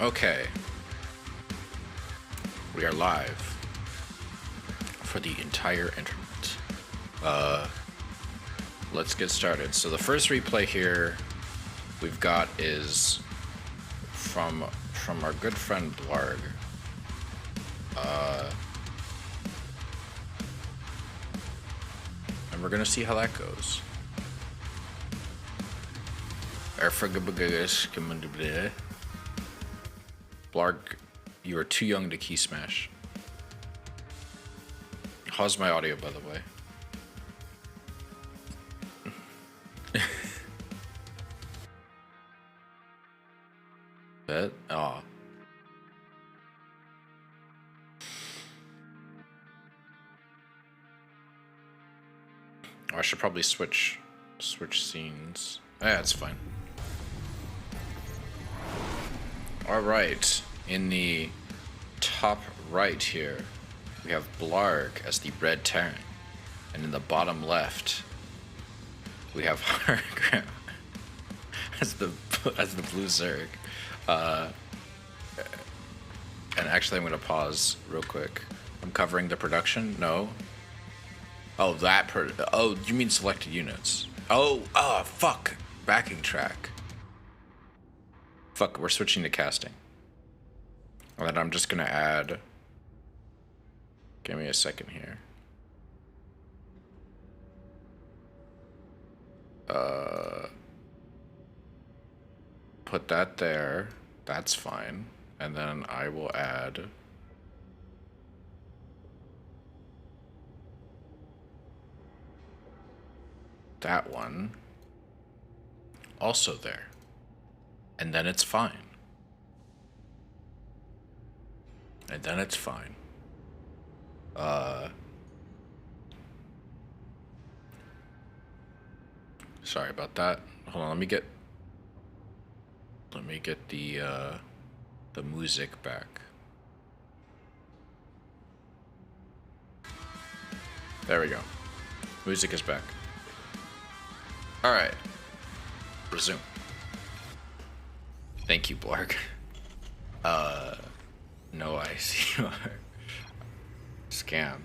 Okay, we are live for the entire internet. Let's get started. So the first replay here we've got is from our good friend Blarg. And we're gonna see how that goes. Blarg You are too young to key smash. How's my audio, by the way? Bet? Aw. I should probably switch scenes. Yeah, it's fine. Alright, in the top right here, we have Blarg as the red Terran. And in the bottom left, we have Hargram as the blue Zerg. And actually I'm gonna pause real quick. I'm covering the production? No. Oh, oh, you mean selected units. Oh, fuck. Backing track. Fuck, we're switching to casting. And then I'm just gonna add... Give me a second here. Put that there. That's fine. And then I will add... that one. Also there. And then it's fine. And then it's fine. Sorry about that. Hold on, let me get the music back. There we go. Music is back. Alright. Resume. Thank you, Blarg. No, I see you are. Scam.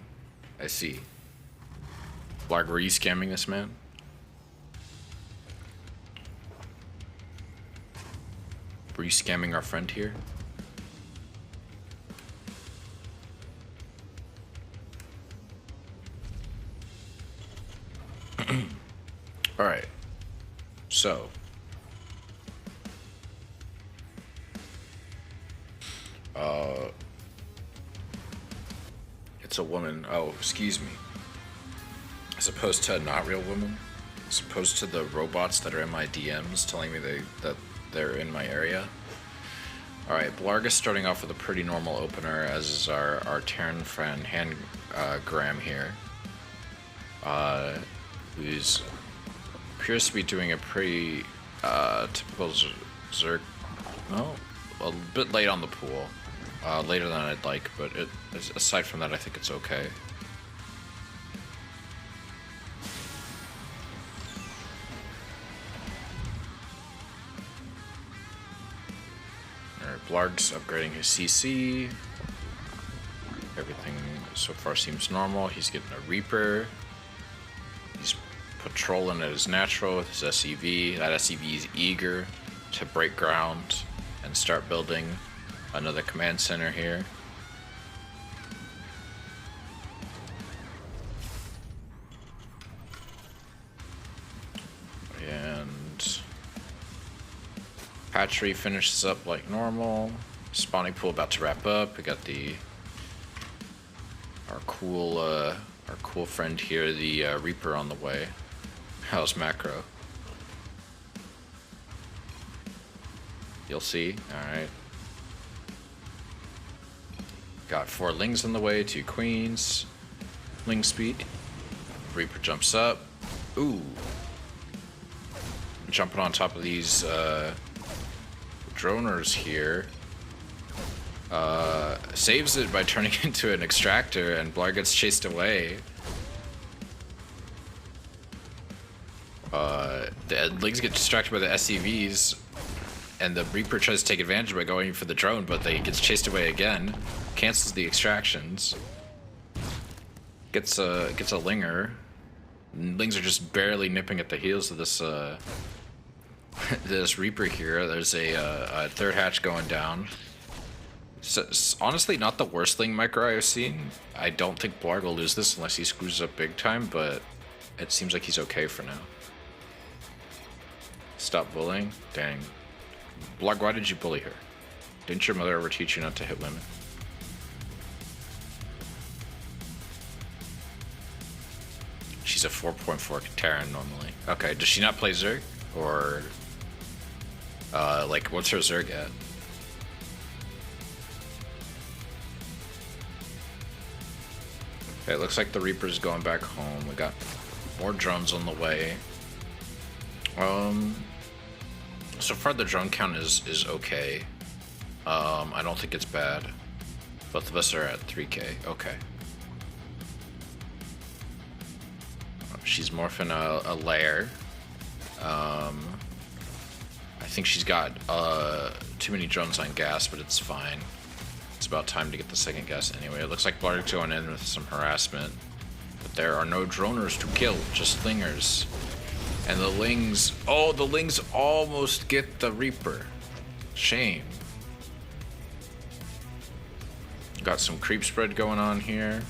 I see. Blarg, were you scamming this man? Were you scamming our friend here? Alright. So. It's a woman. Oh, excuse me. As opposed to a not real woman. As opposed to the robots that are in my DMs telling me that they're in my area. Alright, Blarg is starting off with a pretty normal opener, as is our Terran friend, Graham here. Who's appears to be doing a pretty typical Zerg. Oh, a bit late on the pool. Later than I'd like, but aside from that, I think it's okay. Alright, Blarg's upgrading his CC. Everything so far seems normal. He's getting a Reaper. He's patrolling at his natural with his SCV. That SCV is eager to break ground and start building another command center here. And hatchery finishes up like normal. Spawning pool about to wrap up. We got our cool friend here, the Reaper, on the way. How's macro? You'll see. Alright. Got 4 Lings on the way, 2 Queens. Ling speed. Reaper jumps up. Ooh. Jumping on top of these droners here. Saves it by turning into an extractor, and Blarg gets chased away. The Lings get distracted by the SCVs, and the Reaper tries to take advantage by going for the drone, but he gets chased away again. Cancels the extractions. Gets a Linger. Lings are just barely nipping at the heels of this this Reaper here. There's a third hatch going down. So, honestly, not the worst Ling micro I've seen. I don't think Blarg will lose this unless he screws up big time, but it seems like he's okay for now. Stop bullying? Dang. Blarg, why did you bully her? Didn't your mother ever teach you not to hit women? She's a 4.4 Terran normally. Okay, does she not play Zerg? Or, like, what's her Zerg at? Okay, it looks like the Reaper's going back home. We got more drones on the way. So far the drone count is okay. I don't think it's bad. Both of us are at 3K. Okay. She's morphing a lair. I think she's got too many drones on gas, but it's fine. It's about time to get the second gas anyway. It looks like Blarg's going in with some harassment. But there are no droners to kill, just Lingers. And the Lings... Oh, the Lings almost get the Reaper. Shame. Got some creep spread going on here.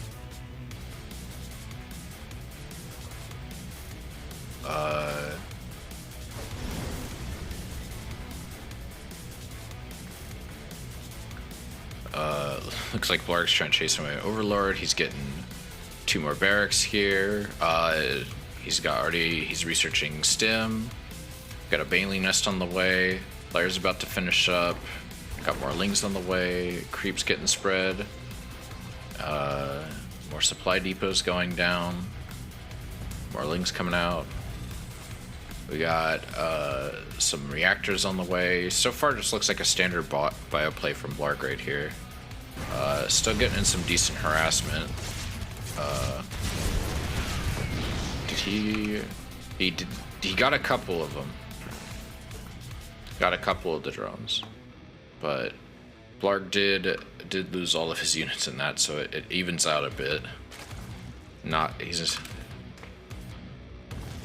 Looks like Blarg's trying to chase away Overlord. He's getting 2 more barracks here. He's researching Stim. Got a Baneling nest on the way. Lair's about to finish up. Got more Lings on the way. Creeps getting spread. More supply depots going down. More Lings coming out. We got some reactors on the way. So far, just looks like a standard bio play from Blarg right here. Still getting in some decent harassment. He got a couple of them. Got a couple of the drones, but Blarg did lose all of his units in that, so it evens out a bit. He's just,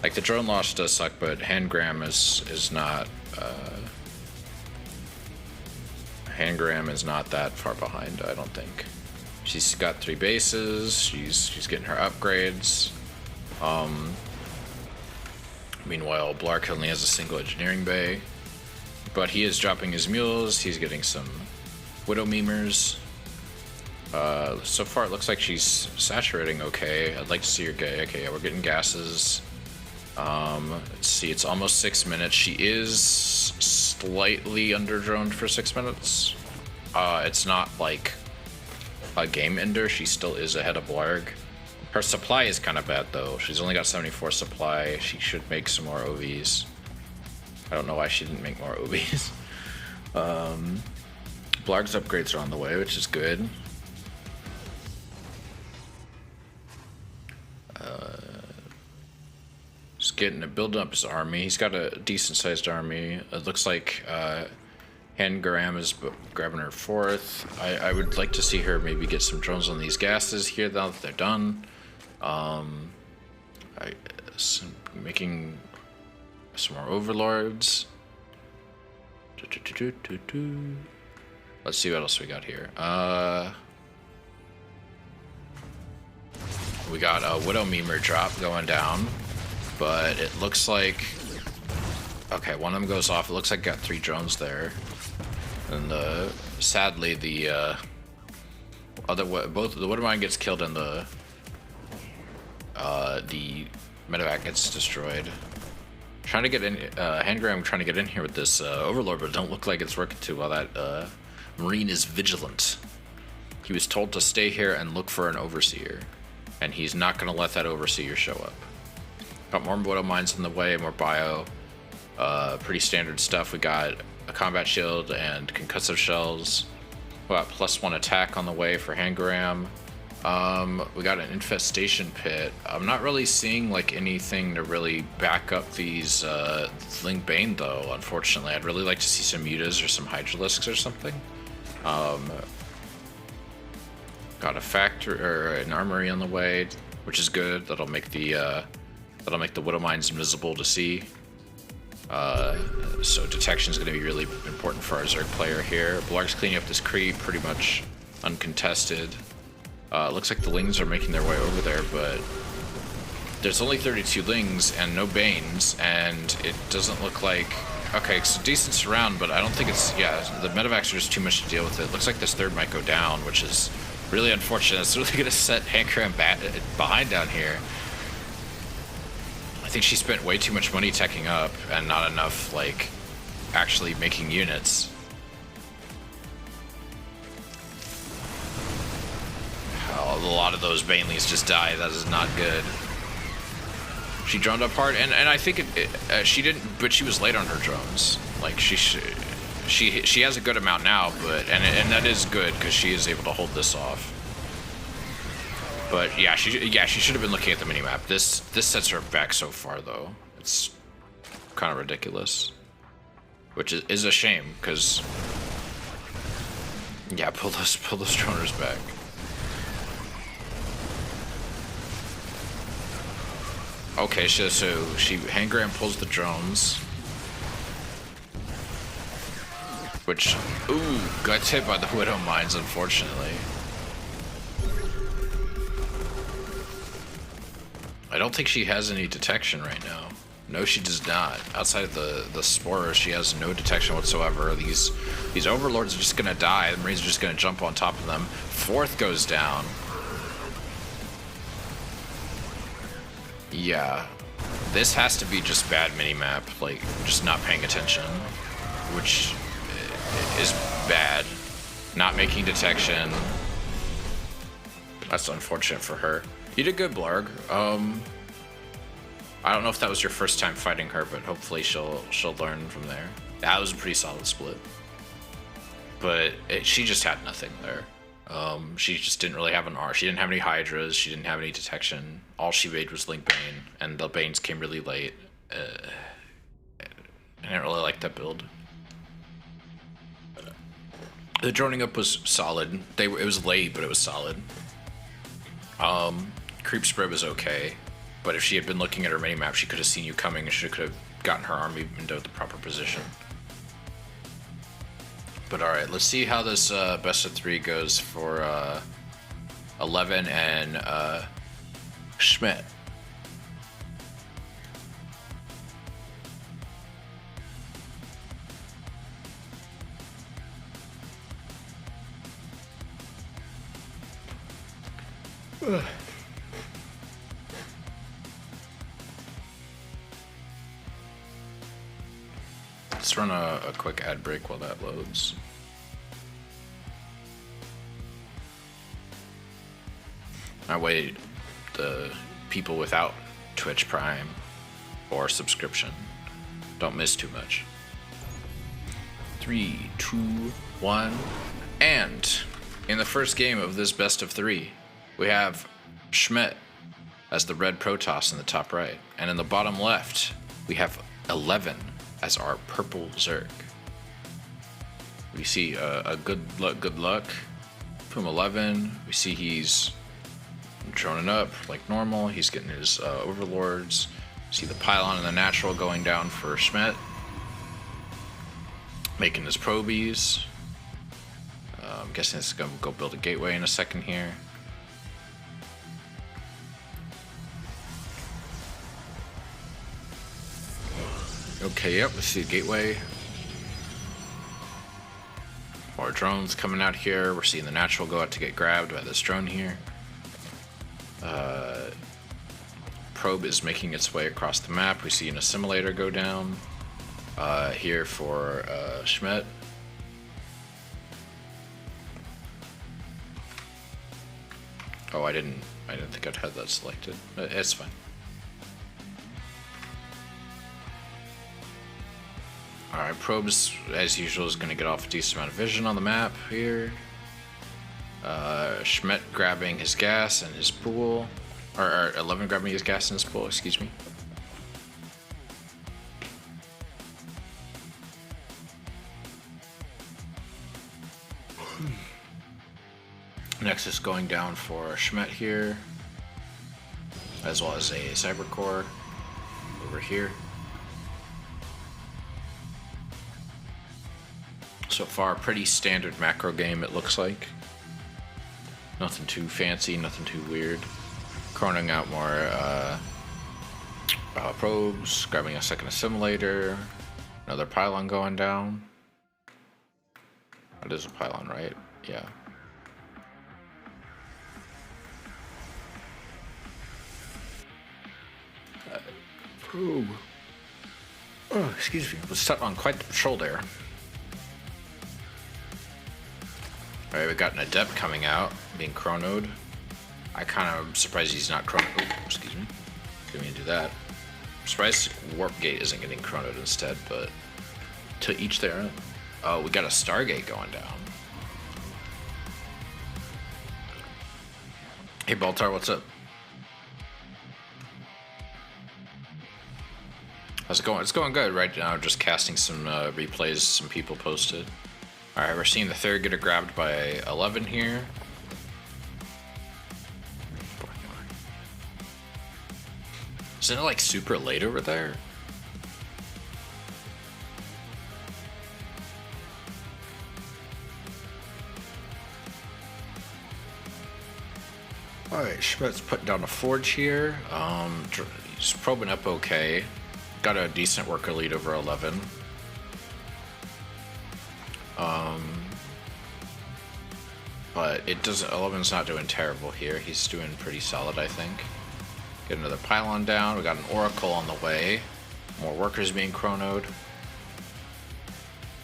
like, the drone loss does suck, but Hangram is not Hangram is not that far behind, I don't think. She's got 3 bases. She's getting her upgrades. Meanwhile, Blarg only has a single engineering bay, but he is dropping his mules. He's getting some Widow Memers. So far, it looks like she's saturating okay. I'd like to see her get... Okay, yeah, we're getting gases. Let's see, it's almost 6 minutes. She is slightly under-droned for 6 minutes. It's not like a game ender. She still is ahead of Blarg. Her supply is kind of bad, though. She's only got 74 supply. She should make some more OVs. I don't know why she didn't make more OVs. Blarg's upgrades are on the way, which is good. Just building up his army. He's got a decent-sized army. It looks like Hangram is grabbing her 4th. I would like to see her maybe get some drones on these gases here now that they're done. Making some more overlords. Let's see what else we got here. We got a Widow Memer drop going down, but it looks like... Okay, one of them goes off. It looks like got 3 drones there. And sadly, the Widowmine gets killed and the medevac gets destroyed. Trying to get in, Hangram trying to get in here with this Overlord, but it don't look like it's working too well. That Marine is vigilant. He was told to stay here and look for an Overseer, and he's not going to let that Overseer show up. Got more Widow Mines in the way, more bio. Pretty standard stuff. We got a combat shield and concussive shells. We got +1 attack on the way for Hangram. We got an infestation pit. I'm not really seeing like anything to really back up these Ling Bane though, unfortunately. I'd really like to see some mutas or some Hydralisks or something. Got a factory or an armory on the way, which is good. That'll make the Widow Mines invisible to see. So detection is going to be really important for our Zerg player here. Blarg's cleaning up this creep, pretty much uncontested. Looks like the Lings are making their way over there, but there's only 32 Lings and no Banes, and it doesn't look like Okay, it's a decent surround, but I don't think it's... Yeah, the medevacs are just too much to deal with. It looks like this third might go down, which is really unfortunate. It's really going to set Handcram behind down here. I think she spent way too much money teching up and not enough, like, actually making units. Oh, a lot of those Baneleys just die. That is not good. She droned up hard, and I think she didn't, but she was late on her drones. Like she has a good amount now, but and that is good because she is able to hold this off. But yeah, she should have been looking at the minimap. This sets her back so far though. It's kind of ridiculous, which is a shame because yeah, pull those droners back. Okay, so she Handgram pulls the drones, which, ooh, got hit by the Widow Mines, unfortunately. I don't think she has any detection right now. No, she does not. Outside of the Spore, she has no detection whatsoever. These Overlords are just gonna die. The Marines are just gonna jump on top of them. Fourth goes down. Yeah, this has to be just bad minimap, like just not paying attention, which is bad. Not making detection. That's unfortunate for her. You did good, Blarg. I don't know if that was your first time fighting her, but hopefully she'll learn from there. That was a pretty solid split, but she just had nothing there. She just didn't really have an R. She didn't have any Hydras. She didn't have any detection. All she made was Link Bane, and the Banes came really late. I didn't really like that build. The droning up was solid. It was late, but it was solid. Creep spread was okay, but if she had been looking at her minimap, she could have seen you coming, and she could have gotten her army into the proper position. But alright, let's see how this best of 3 goes for 11 and Schmidt. Let's run a quick ad break while that loads. That way, the people without Twitch Prime or subscription don't miss too much. 3, 2, 1, and in the first game of this best of 3, we have Schmidt as the red Protoss in the top right, and in the bottom left, we have 11 as our purple Zerg. We see a good luck from 11. We see he's droning up like normal. He's getting his overlords. See the pylon and the natural going down for Schmidt, making his probies. I'm guessing it's gonna go build a gateway in a second here. Okay, yep, we see a gateway. More drones coming out here. We're seeing the natural go out to get grabbed by this drone here. Probe is making its way across the map. We see an assimilator go down here for Schmidt. Oh, I didn't think I'd had that selected. It's fine. Alright, Probes, as usual, is going to get off a decent amount of vision on the map here. Schmidt grabbing his gas and his pool. Or 11 grabbing his gas and his pool, excuse me. Nexus going down for Schmidt here, as well as a Cybercore over here. So far, pretty standard macro game, it looks like. Nothing too fancy, nothing too weird. Chroning out more probes, grabbing a second assimilator, Another pylon going down. That is a pylon, right? Yeah. Ooh. Oh, excuse me. Was set on quite the patrol there. Alright, we got an adept coming out, being chronoed. I kind of surprised he's not chronoed. Oh, excuse me. Didn't mean to do that. I'm surprised Warp Gate isn't getting chronoed instead, but to each their own. Oh, we got a Stargate going down. Hey, Baltar, what's up? How's it going? It's going good right now. Just casting some replays some people posted. Alright, we're seeing the third get grabbed by 11 here. Isn't it like super late over there? Alright, Schmidt's putting down a forge here. He's probing up okay. Got a decent worker lead over 11. But it doesn't. 11's not doing terrible here. He's doing pretty solid, I think. Get another pylon down. We got an oracle on the way. More workers being chronoed.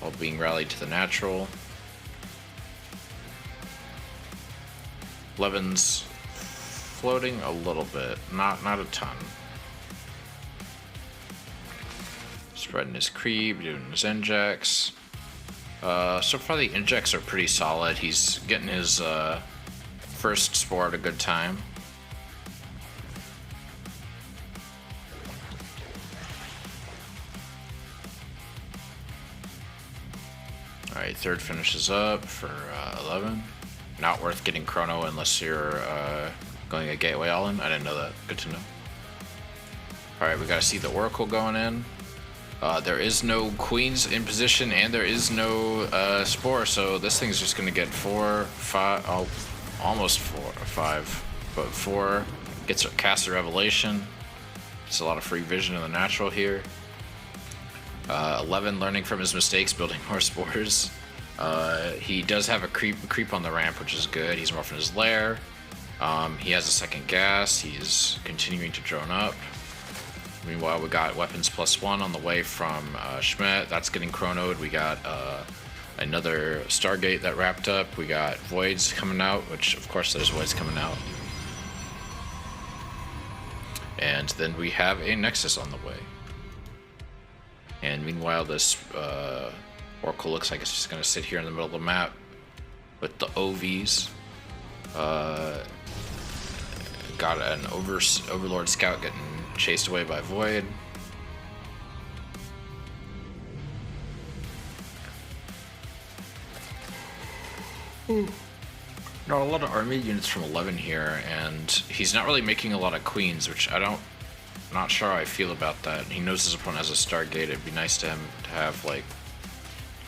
All being rallied to the natural. 11's floating a little bit, not a ton. Spreading his creep, doing his injects. So far the injects are pretty solid. He's getting his first spore at a good time. Alright, third finishes up for 11. Not worth getting chrono unless you're going a gateway all in. I didn't know that. Good to know. Alright, we gotta see the oracle going in. There is no queens in position and there is no spore, so this thing's just gonna get 4, 5, oh, almost 4 or 5, but 4 gets a cast a revelation. It's a lot of free vision in the natural here. 11 learning from his mistakes, building more spores. He does have a creep on the ramp, which is good. He's morphing his lair. He has a second gas. He's continuing to drone up. Meanwhile, we got weapons +1 on the way from Schmidt. That's getting chronoed. We got another Stargate that wrapped up. We got Voids coming out, which of course there's Voids coming out. And then we have a Nexus on the way. And meanwhile, this Oracle looks like it's just going to sit here in the middle of the map with the OVs. Got an Overlord Scout getting chased away by Void. Not a lot of army units from 11 here, and he's not really making a lot of queens, which not sure how I feel about that. He knows his opponent has a Stargate. It'd be nice to him to have, like,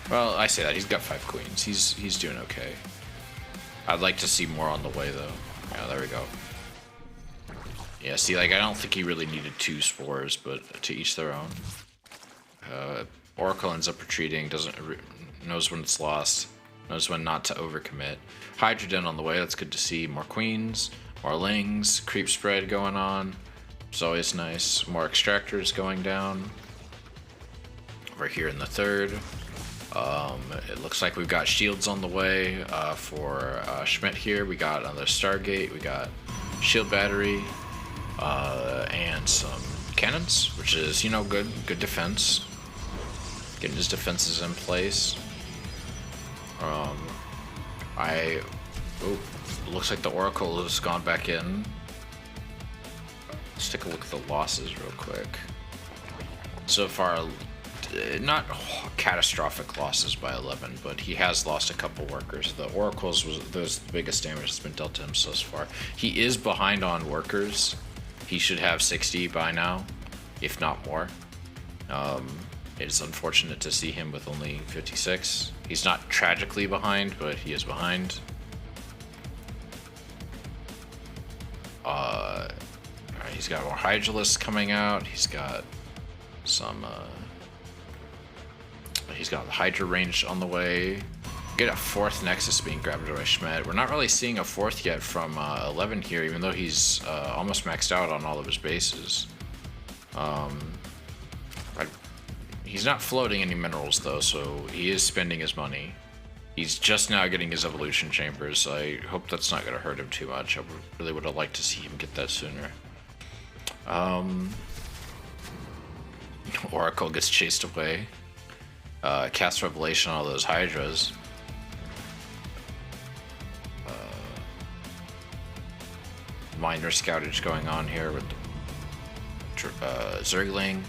well, I say that he's got 5 queens. He's doing okay. I'd like to see more on the way though. Yeah, there we go. Yeah, see, like, I don't think he really needed 2 spores, but to each their own. Oracle ends up retreating, knows when it's lost, knows when not to overcommit. Hydrogen on the way, that's good to see. More queens, more lings, creep spread going on. It's always nice. More extractors going down. Over here in the third. It looks like we've got shields on the way for Schmidt here. We got another Stargate, we got shield battery. And some cannons, which is, you know, good defense. Getting his defenses in place. Looks like the Oracle has gone back in. Let's take a look at the losses real quick. So far, not catastrophic losses by 11, but he has lost a couple workers. The Oracles was the biggest damage that's been dealt to him so far. He is behind on workers. He should have 60 by now, if not more. It is unfortunate to see him with only 56. He's not tragically behind, but he is behind. He's got more Hydralisks coming out. He's got some He's got the Hydra range on the way. Get a fourth Nexus being grabbed by Schmidt. We're not really seeing a fourth yet from 11 here, even though he's almost maxed out on all of his bases. He's not floating any minerals though, so he is spending his money. He's just now getting his evolution chambers. I hope that's not going to hurt him too much. I really would have liked to see him get that sooner. Oracle gets chased away. Cast Revelation on all those Hydras. Minor scoutage going on here with Zergling.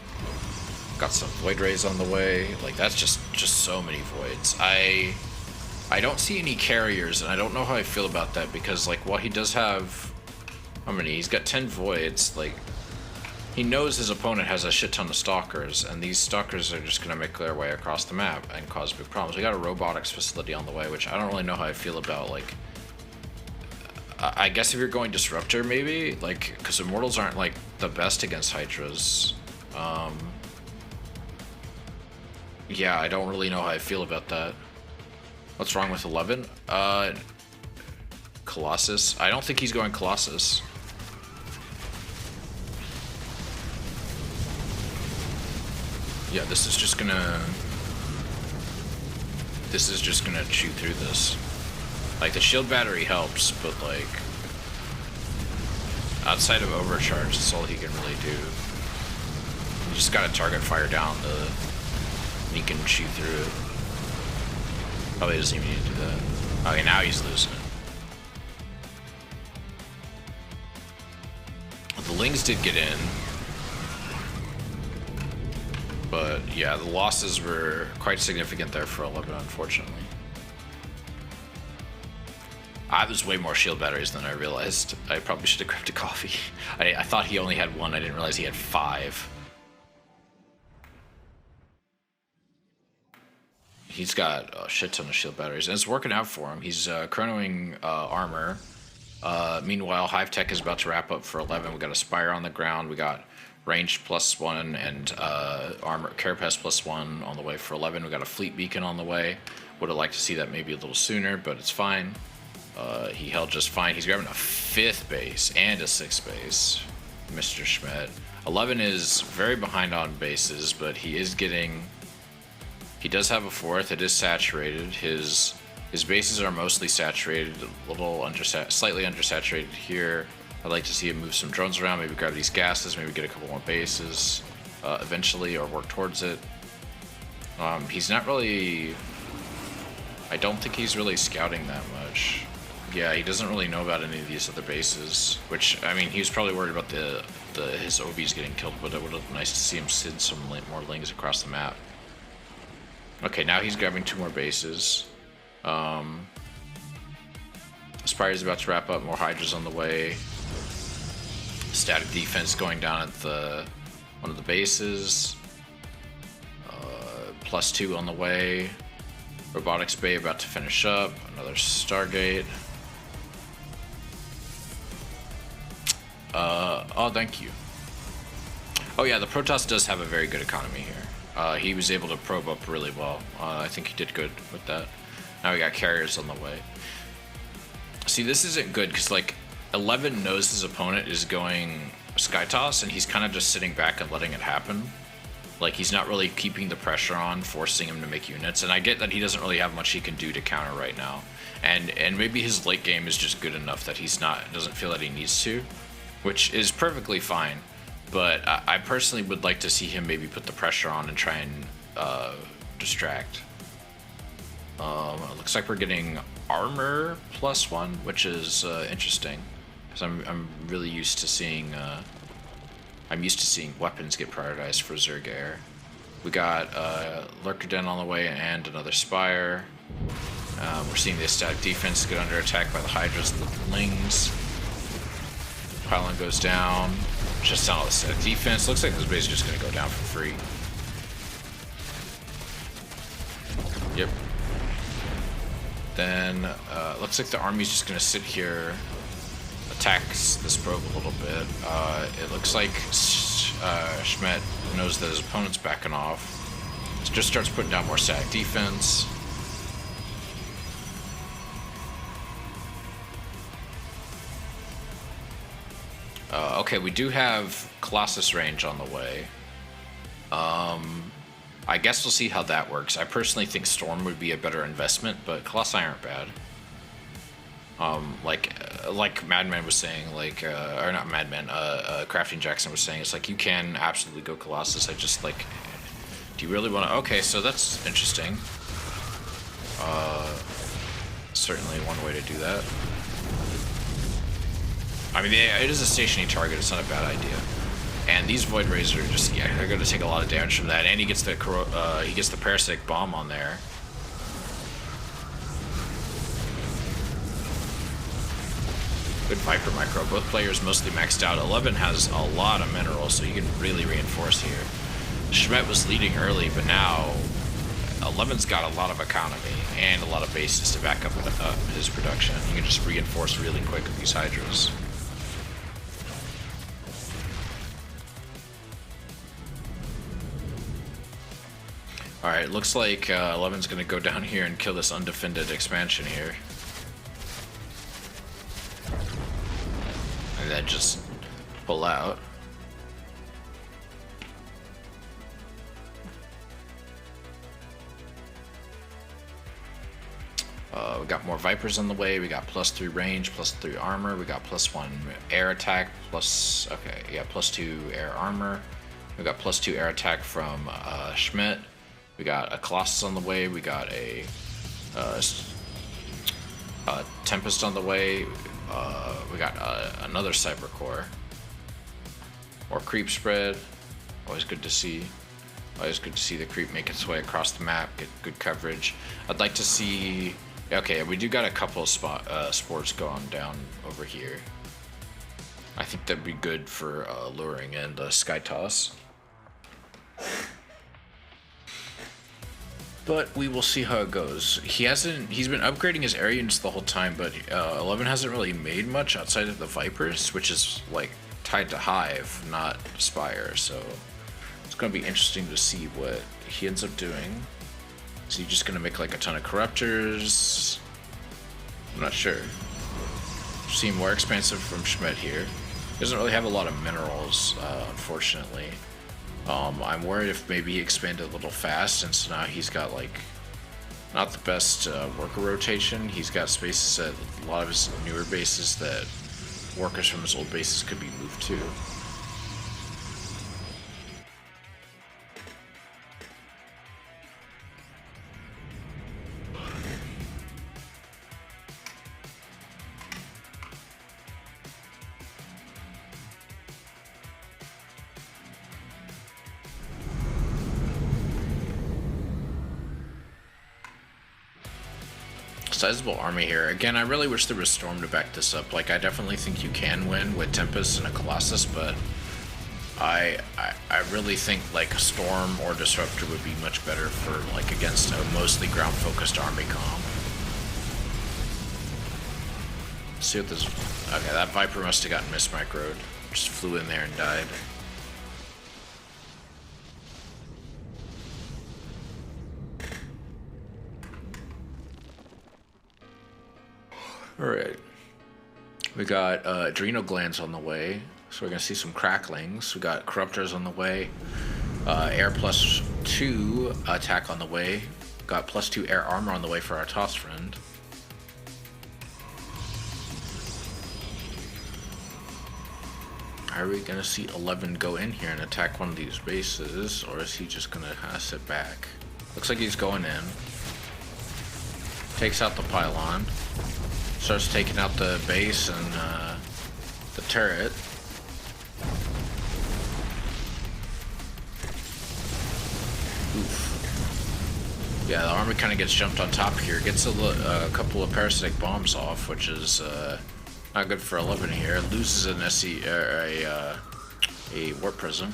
Got some Void Rays on the way. Like, that's just so many Voids. I don't see any carriers, and I don't know how I feel about that, because, like, while he does have... How many? He's got 10 Voids. Like, he knows his opponent has a shit ton of Stalkers, and these Stalkers are just going to make their way across the map and cause big problems. We got a robotics facility on the way, which I don't really know how I feel about, like... I guess if you're going Disruptor, maybe, like, because Immortals aren't, like, the best against Hydras. Yeah, I don't really know how I feel about that. What's wrong with 11? Colossus. I don't think he's going Colossus. Yeah, this is just gonna chew through this. Like, the shield battery helps, but, like, outside of overcharge, that's all he can really do. You just gotta target fire down he can chew through it. Probably doesn't even need to do that. Okay, now he's losing it. The Lings did get in. But, yeah, the losses were quite significant there for 11, unfortunately. There's way more shield batteries than I realized. I probably should have grabbed a coffee. I thought he only had one. I didn't realize he had 5. He's got a shit ton of shield batteries, and it's working out for him. He's chronoing armor. Meanwhile, Hive Tech is about to wrap up for 11. We got a Spire on the ground. We got range +1 and armor Carapace +1 on the way for 11. We got a Fleet Beacon on the way. Would have liked to see that maybe a little sooner, but it's fine. He held just fine. He's grabbing a 5th base and a 6th base, Mr. Schmidt. 11 is very behind on bases, but he is getting... He does have a 4th. It is saturated. His bases are mostly saturated, a little slightly undersaturated here. I'd like to see him move some drones around, maybe grab these gases, maybe get a couple more bases eventually, or work towards it. He's not really... I don't think he's really scouting that much. Yeah, he doesn't really know about any of these other bases, which, I mean, he was probably worried about his OBs getting killed, but it would have been nice to see him send some more Lings across the map. Okay, now he's grabbing 2 more bases. Spire's about to wrap up, more Hydras on the way. Static defense going down at one of the bases. +2 on the way. Robotics Bay about to finish up. Another Stargate. Oh, thank you. Oh yeah, the Protoss does have a very good economy here. He was able to probe up really well. I think he did good with that. Now we got carriers on the way. See, this isn't good because, like, 11 knows his opponent is going Sky Toss, and he's kind of just sitting back and letting it happen. Like, he's not really keeping the pressure on, forcing him to make units. And I get that he doesn't really have much he can do to counter right now. And maybe his late game is just good enough that doesn't feel that he needs to, which is perfectly fine. But I personally would like to see him maybe put the pressure on and try and distract. It looks like we're getting armor +1, which is interesting, because I'm really used to seeing weapons get prioritized for Zergair. We got Lurker Den on the way and another Spire. We're seeing the static defense get under attack by the Hydras and the Lings. Pylon goes down. Just down all the static defense. Looks like this base is just going to go down for free. Yep. Then looks like the army's just going to sit here, attacks this probe a little bit. It looks like Schmidt knows that his opponent's backing off. He's just starts putting down more static defense. Okay, we do have Colossus range on the way. I guess we'll see how that works. I personally think Storm would be a better investment, but Colossi aren't bad. Like Madman was saying, or not Madman, Crafting Jackson was saying, it's like you can absolutely go Colossus. I just like, do you really want to? Okay, so that's interesting. Certainly one way to do that. I mean, it is a stationary target. It's not a bad idea. And these Void Rays are just, yeah, they're going to take a lot of damage from that. And he gets the Parasitic Bomb on there. Good Viper Micro. Both players mostly maxed out. 11 has a lot of minerals, so you can really reinforce here. Schmet was leading early, but now 11's got a lot of economy and a lot of bases to back up his production. You can just reinforce really quick with these Hydras. Alright, looks like 11's gonna go down here and kill this undefended expansion here. And then just pull out. We got more Vipers on the way. We got +3 range, +3 armor. We got +1 air attack, +2 air armor. We got +2 air attack from Schmidt. We got a Colossus on the way. We got a Tempest on the way. We got another Cyber Core. More creep spread. Always good to see. Always good to see the creep make its way across the map, get good coverage. I'd like to see... Okay, we do got a couple of sports going down over here. I think that'd be good for luring in the Sky Toss. But we will see how it goes. He's been upgrading his area units the whole time, but 11 hasn't really made much outside of the Vipers, which is like tied to Hive, not Spire. So it's going to be interesting to see what he ends up doing. Is he just going to make like a ton of Corruptors? I'm not sure. Seem more expansive from Schmidt here. He doesn't really have a lot of minerals, unfortunately. I'm worried if maybe he expanded a little fast, since now he's got like not the best worker rotation. He's got spaces at a lot of his newer bases that workers from his old bases could be moved to. Sizable army here. Again, I really wish there was Storm to back this up. Like, I definitely think you can win with Tempest and a Colossus, but I really think like Storm or Disruptor would be much better for like against a mostly ground focused army comp. Let's see what this. Okay, that Viper must have gotten mismicroed. Just flew in there and died. Alright, we got adrenal glands on the way, so we're going to see some cracklings. We got Corruptors on the way, air +2 attack on the way, got +2 air armor on the way for our Toss friend. Are we going to see 11 go in here and attack one of these bases, or is he just going to kind of sit back? Looks like he's going in. Takes out the pylon. Starts taking out the base and the turret. Oof. Yeah, the army kind of gets jumped on top here. Gets a couple of parasitic bombs off, which is not good for 11 here. Loses an SC or a warp prism.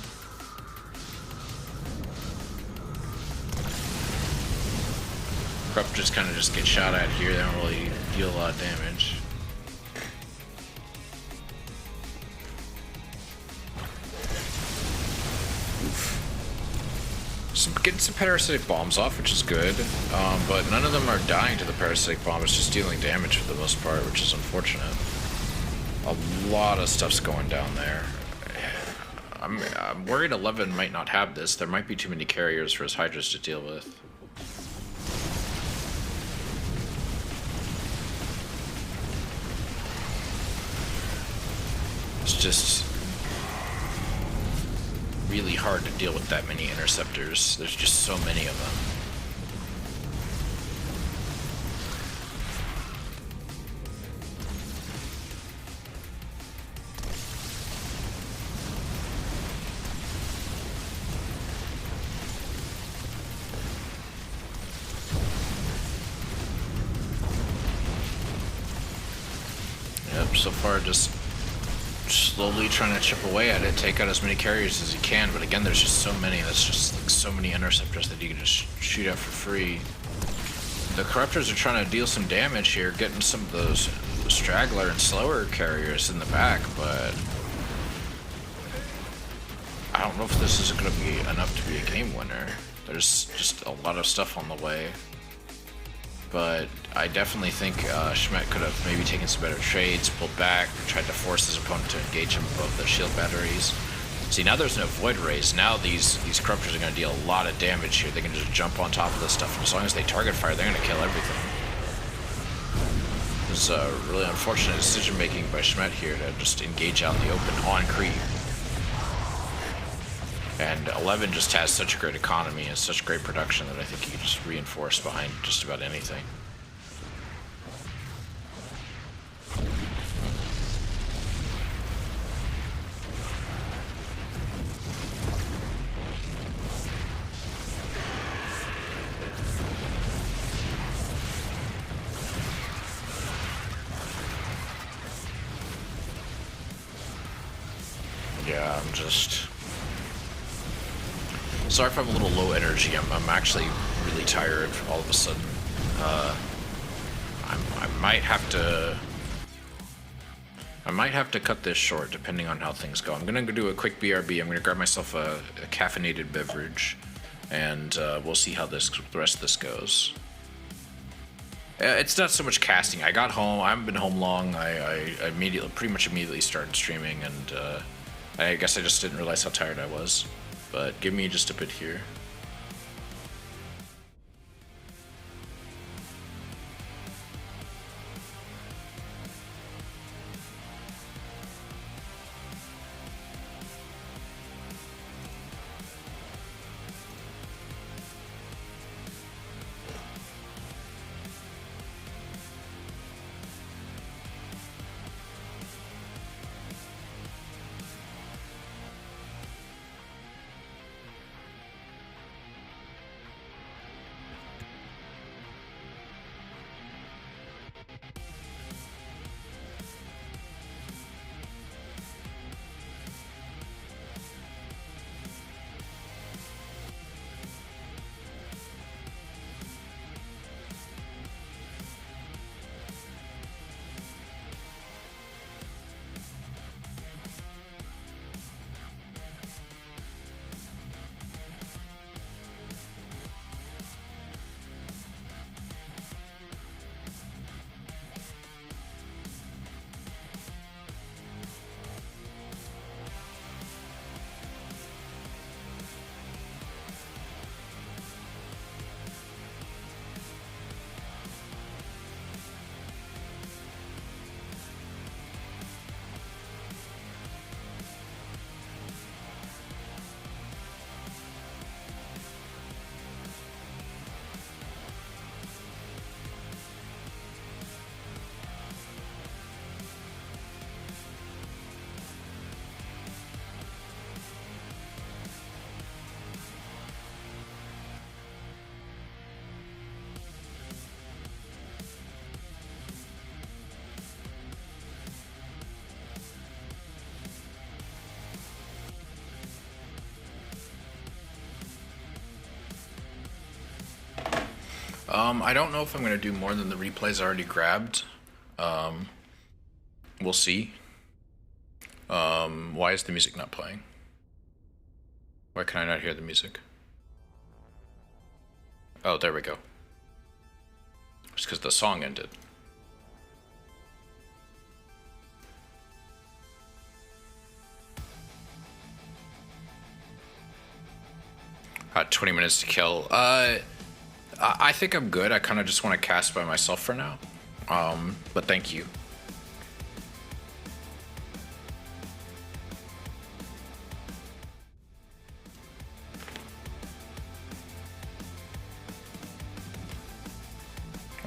Corruptors kind of just get shot at here. They don't really deal a lot of damage. Oof. Getting some parasitic bombs off, which is good, but none of them are dying to the parasitic bomb. It's just dealing damage for the most part, which is unfortunate. A lot of stuff's going down there. I'm worried 11 might not have this. There might be too many carriers for his Hydras to deal with. It's just really hard to deal with that many interceptors. There's just so many of them. Yep, so far just slowly trying to chip away at it, take out as many carriers as you can, but again, there's just so many. That's just like so many interceptors that you can just shoot at for free. The Corruptors are trying to deal some damage here, getting some of those straggler and slower carriers in the back, but I don't know if this is going to be enough to be a game winner. There's just a lot of stuff on the way. But I definitely think Schmet could have maybe taken some better trades, pulled back, tried to force his opponent to engage him above the shield batteries. See, now there's no Void Rays. Now these Corruptors are going to deal a lot of damage here. They can just jump on top of this stuff, and as long as they target fire, they're going to kill everything. This is a really unfortunate decision making by Schmet here to just engage out in the open on creep. And 11 just has such a great economy and such great production that I think he can just reinforce behind just about anything. Yeah, I'm just... Sorry if I'm a little low energy. I'm actually really tired all of a sudden. I might have to cut this short depending on how things go. I'm gonna go do a quick BRB. I'm gonna grab myself a caffeinated beverage, and we'll see how the rest of this goes. It's not so much casting. I got home. I haven't been home long. I pretty much immediately started streaming, and I guess I just didn't realize how tired I was. But give me just a bit here. I don't know if I'm going to do more than the replays I already grabbed. We'll see. Why is the music not playing? Why can I not hear the music? Oh, there we go. It's because the song ended. 20 minutes to kill. I think I'm good. I kind of just want to cast by myself for now. But thank you.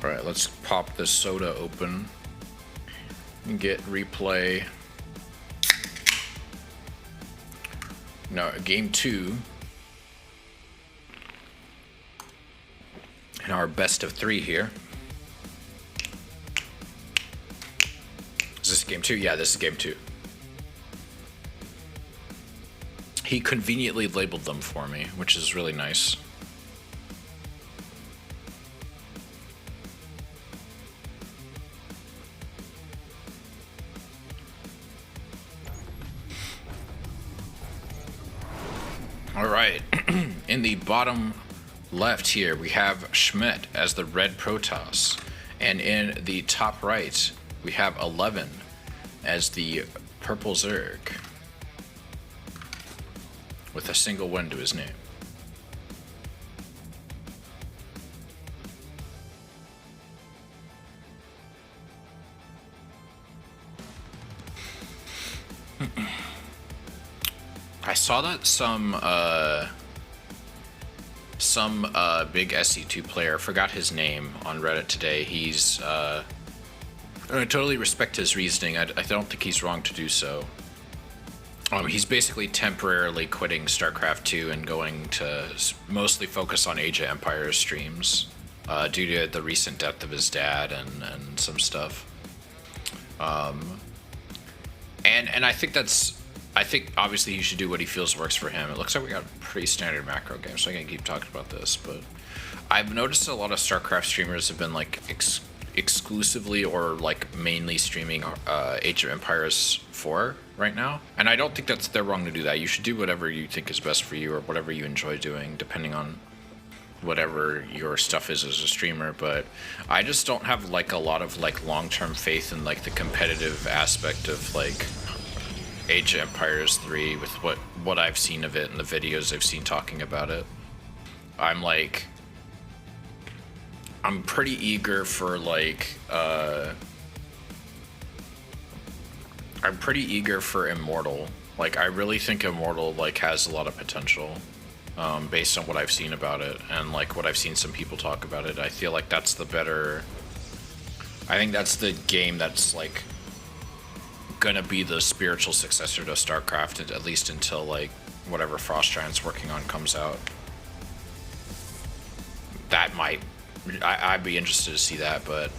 All right, let's pop this soda open and get replay. No, game 2. In our best of 3 here. Is this game 2? Yeah, this is game 2. He conveniently labeled them for me, which is really nice. All right, in the bottom left here, we have Schmidt as the red Protoss. And in the top right, we have 11 as the purple Zerg. With a single win to his name. I saw that some big SC2 player, forgot his name, on Reddit today. He's and I totally respect his reasoning. I don't think he's wrong to do so. He's basically temporarily quitting StarCraft 2 and going to mostly focus on Age of Empires streams due to the recent death of his dad and some stuff. And I think obviously he should do what he feels works for him. It looks like we got a pretty standard macro game, so I can keep talking about this. But I've noticed a lot of StarCraft streamers have been like exclusively or like mainly streaming Age of Empires 4 right now, and I don't think they're wrong to do that. You should do whatever you think is best for you or whatever you enjoy doing, depending on whatever your stuff is as a streamer. But I just don't have like a lot of like long-term faith in like the competitive aspect of like Age of Empires 3 with what I've seen of it and the videos I've seen talking about it. I'm pretty eager for like I'm pretty eager for Immortal. Like I really think Immortal like has a lot of potential based on what I've seen about it and like what I've seen some people talk about it. I feel like that's the better, I think that's the game that's like gonna be the spiritual successor to StarCraft, at least until like whatever Frost Giant's working on comes out. That might, I'd be interested to see that, but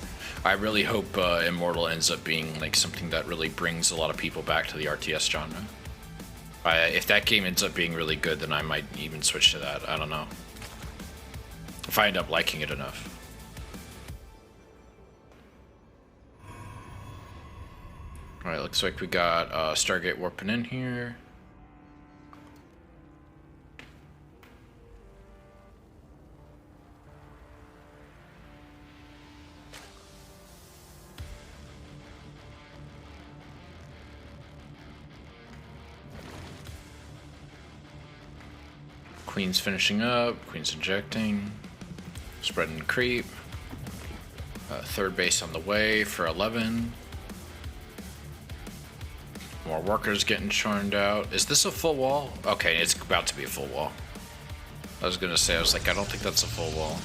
I really hope Immortal ends up being like something that really brings a lot of people back to the RTS genre. If that game ends up being really good, then I might even switch to that. I don't know. If I end up liking it enough. Alright, looks like we got Stargate warping in here. Queen's finishing up, Queen's injecting, spreading creep. Third base on the way for 11. More workers getting churned out. Is this a full wall? Okay, it's about to be a full wall. I was gonna say, I was like, I don't think that's a full wall.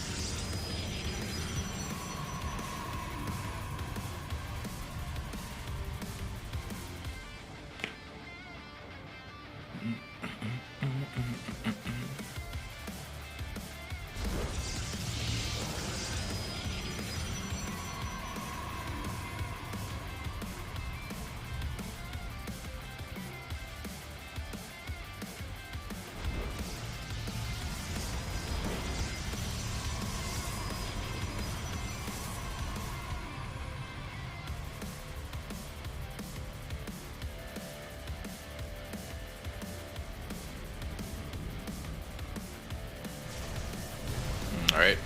right?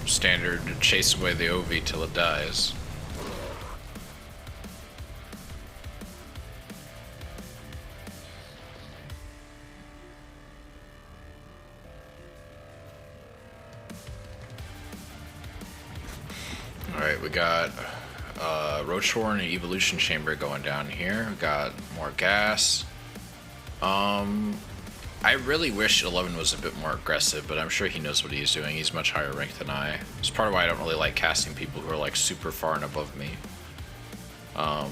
Standard, chase away the Ovi till it dies. Alright, we got Roachhorn and Evolution Chamber going down here. We got more gas. I really wish 11 was a bit more aggressive, but I'm sure he knows what he's doing. He's much higher ranked than I. It's part of why I don't really like casting people who are like super far and above me. But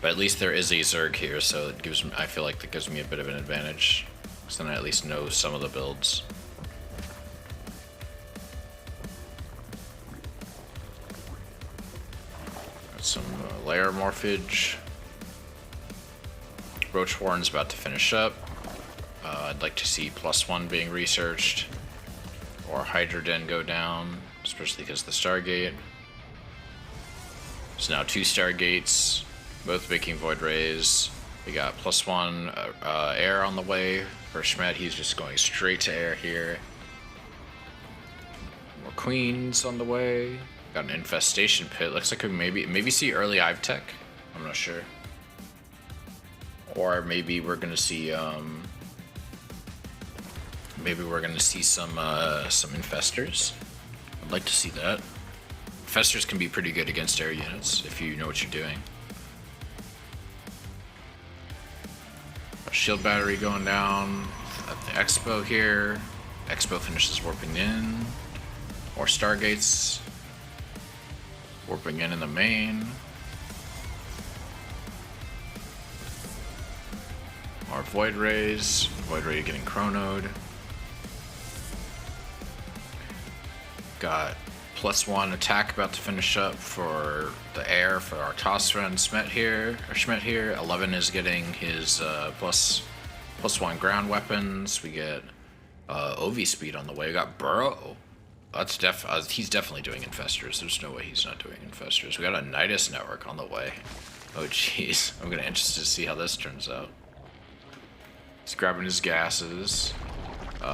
at least there is a Zerg here, so it gives me, I feel like that gives me a bit of an advantage, because then I at least know some of the builds. Got some layer morphage. Roachhorn's about to finish up. I'd like to see +1 being researched, or Hydra Den go down, especially because of the Stargate. There's now 2 Stargates, both making Void Rays. We got +1 air on the way for Schmet. He's just going straight to air here. More Queens on the way. Got an Infestation Pit. Looks like we maybe see early Hive Tech. I'm not sure. Or maybe we're gonna see some infestors. I'd like to see that. Infestors can be pretty good against air units if you know what you're doing. Shield battery going down at the Expo here. Expo finishes warping in. More Stargates warping in the main. More Void Rays. Void Ray getting chronoed. Got +1 attack about to finish up for the air for our Tasra and Schmet here. 11 is getting his +1 ground weapons. We get Ovi speed on the way. We got Burrow. That's he's definitely doing infestors. There's no way he's not doing infestors. We got a Nidus network on the way. Oh jeez, I'm gonna interested to see how this turns out. He's grabbing his gases.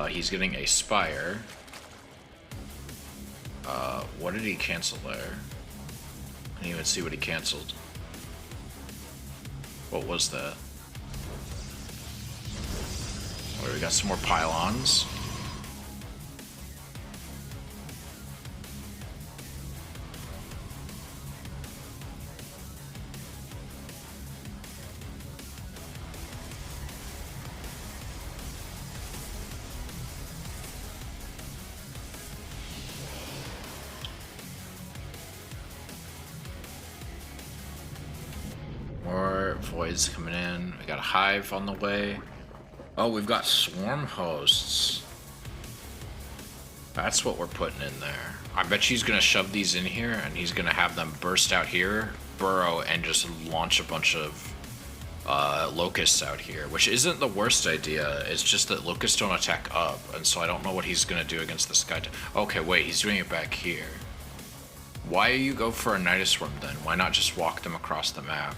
He's getting a Spire. What did he cancel there? I didn't even see what he canceled. What was that? Oh, we got some more pylons. Voids coming in. We got a Hive on the way. Oh, we've got Swarm Hosts. That's what we're putting in there. I bet she's gonna shove these in here and he's gonna have them burst out here, burrow, and just launch a bunch of locusts out here, which isn't the worst idea. It's just that locusts don't attack up, and so I don't know what he's gonna do against the sky. Okay, wait, he's doing it back here. Why you go for a Nidus Swarm then? Why not just walk them across the map?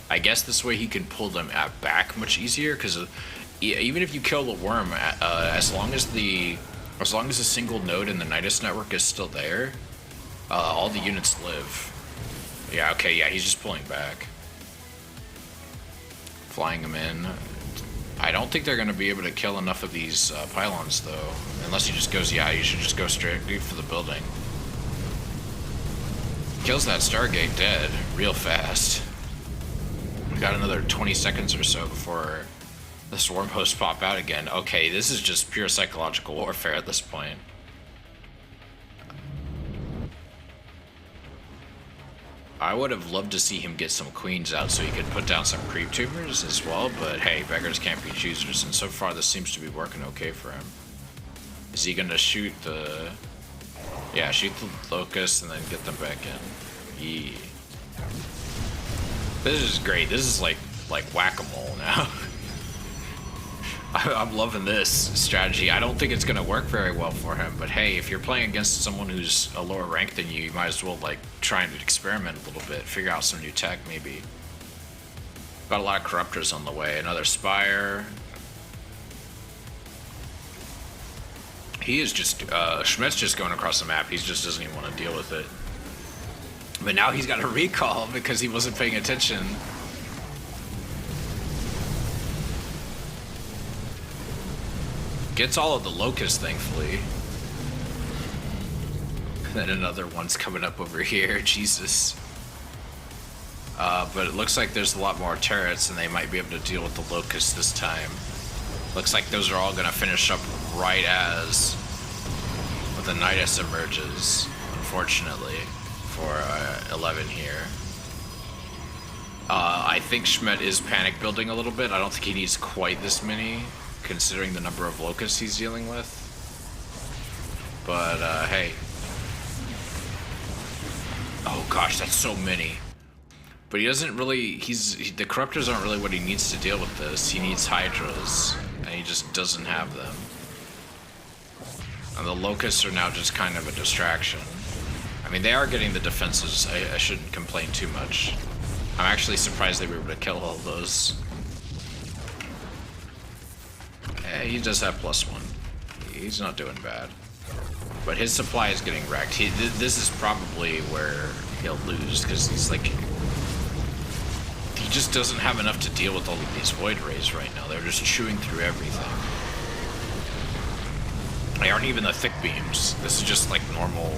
I guess this way he can pull them back much easier, because even if you kill the worm, as long as a single node in the Nidus network is still there, all the units live. Yeah, okay, yeah, he's just pulling back. Flying them in. I don't think they're going to be able to kill enough of these pylons, though. Unless he just goes, yeah, you should just go straight for the building. Kills that Stargate dead real fast. We got another 20 seconds or so before the Swarm Hosts pop out again. Okay, this is just pure psychological warfare at this point. I would have loved to see him get some Queens out so he could put down some Creep Tubers as well, but hey, beggars can't be choosers, and so far this seems to be working okay for him. Is he gonna shoot the... Yeah, shoot the Locust and then get them back in. Yeah. This is great. This is like whack-a-mole now. I'm loving this strategy. I don't think it's gonna work very well for him, but hey, if you're playing against someone who's a lower rank than you, you might as well like try and experiment a little bit, figure out some new tech maybe. Got a lot of Corruptors on the way. Another Spire. He is just, Schmidt's just going across the map. He just doesn't even want to deal with it. But now he's got a recall because he wasn't paying attention. Gets all of the locusts, thankfully. And then another one's coming up over here. Jesus. But it looks like there's a lot more turrets, and they might be able to deal with the locusts this time. Looks like those are all going to finish up right as the Nidus emerges, unfortunately, for 11 here. I think Schmidt is panic building a little bit. I don't think he needs quite this many, considering the number of locusts he's dealing with. But, hey. Oh gosh, that's so many. But he doesn't really, the Corruptors aren't really what he needs to deal with this. He needs Hydras, and he just doesn't have them. And the Locusts are now just kind of a distraction. I mean, they are getting the defenses. I shouldn't complain too much. I'm actually surprised they were able to kill all those. He does have +1. He's not doing bad. But his supply is getting wrecked. This is probably where he'll lose, because he's like... He just doesn't have enough to deal with all of these Void Rays right now. They're just chewing through everything. They aren't even the thick beams. This is just like normal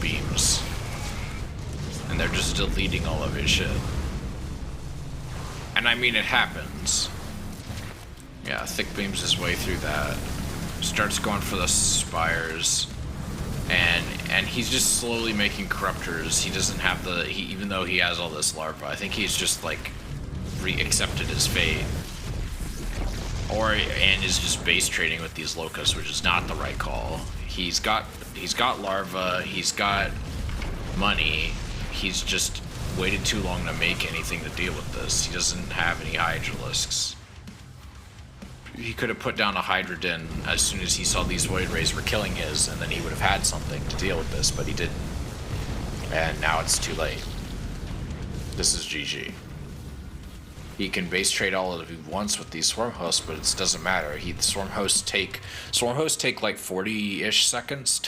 beams. And they're just deleting all of his shit. And I mean, it happens. Yeah, thick beams his way through that. Starts going for the spires. And he's just slowly making Corruptors. He doesn't have the... even though he has all this larva, I think he's just, like, accepted his fate. And is just base trading with these Locusts, which is not the right call. He's got larva, he's got money. He's just waited too long to make anything to deal with this. He doesn't have any Hydralisks. He could have put down a Hydra Den as soon as he saw these Void Rays were killing his, and then he would have had something to deal with this, but he didn't. And now it's too late. This is GG. He can base trade all of he wants with these Swarm Hosts, but it doesn't matter. The Swarm Hosts take like 40-ish seconds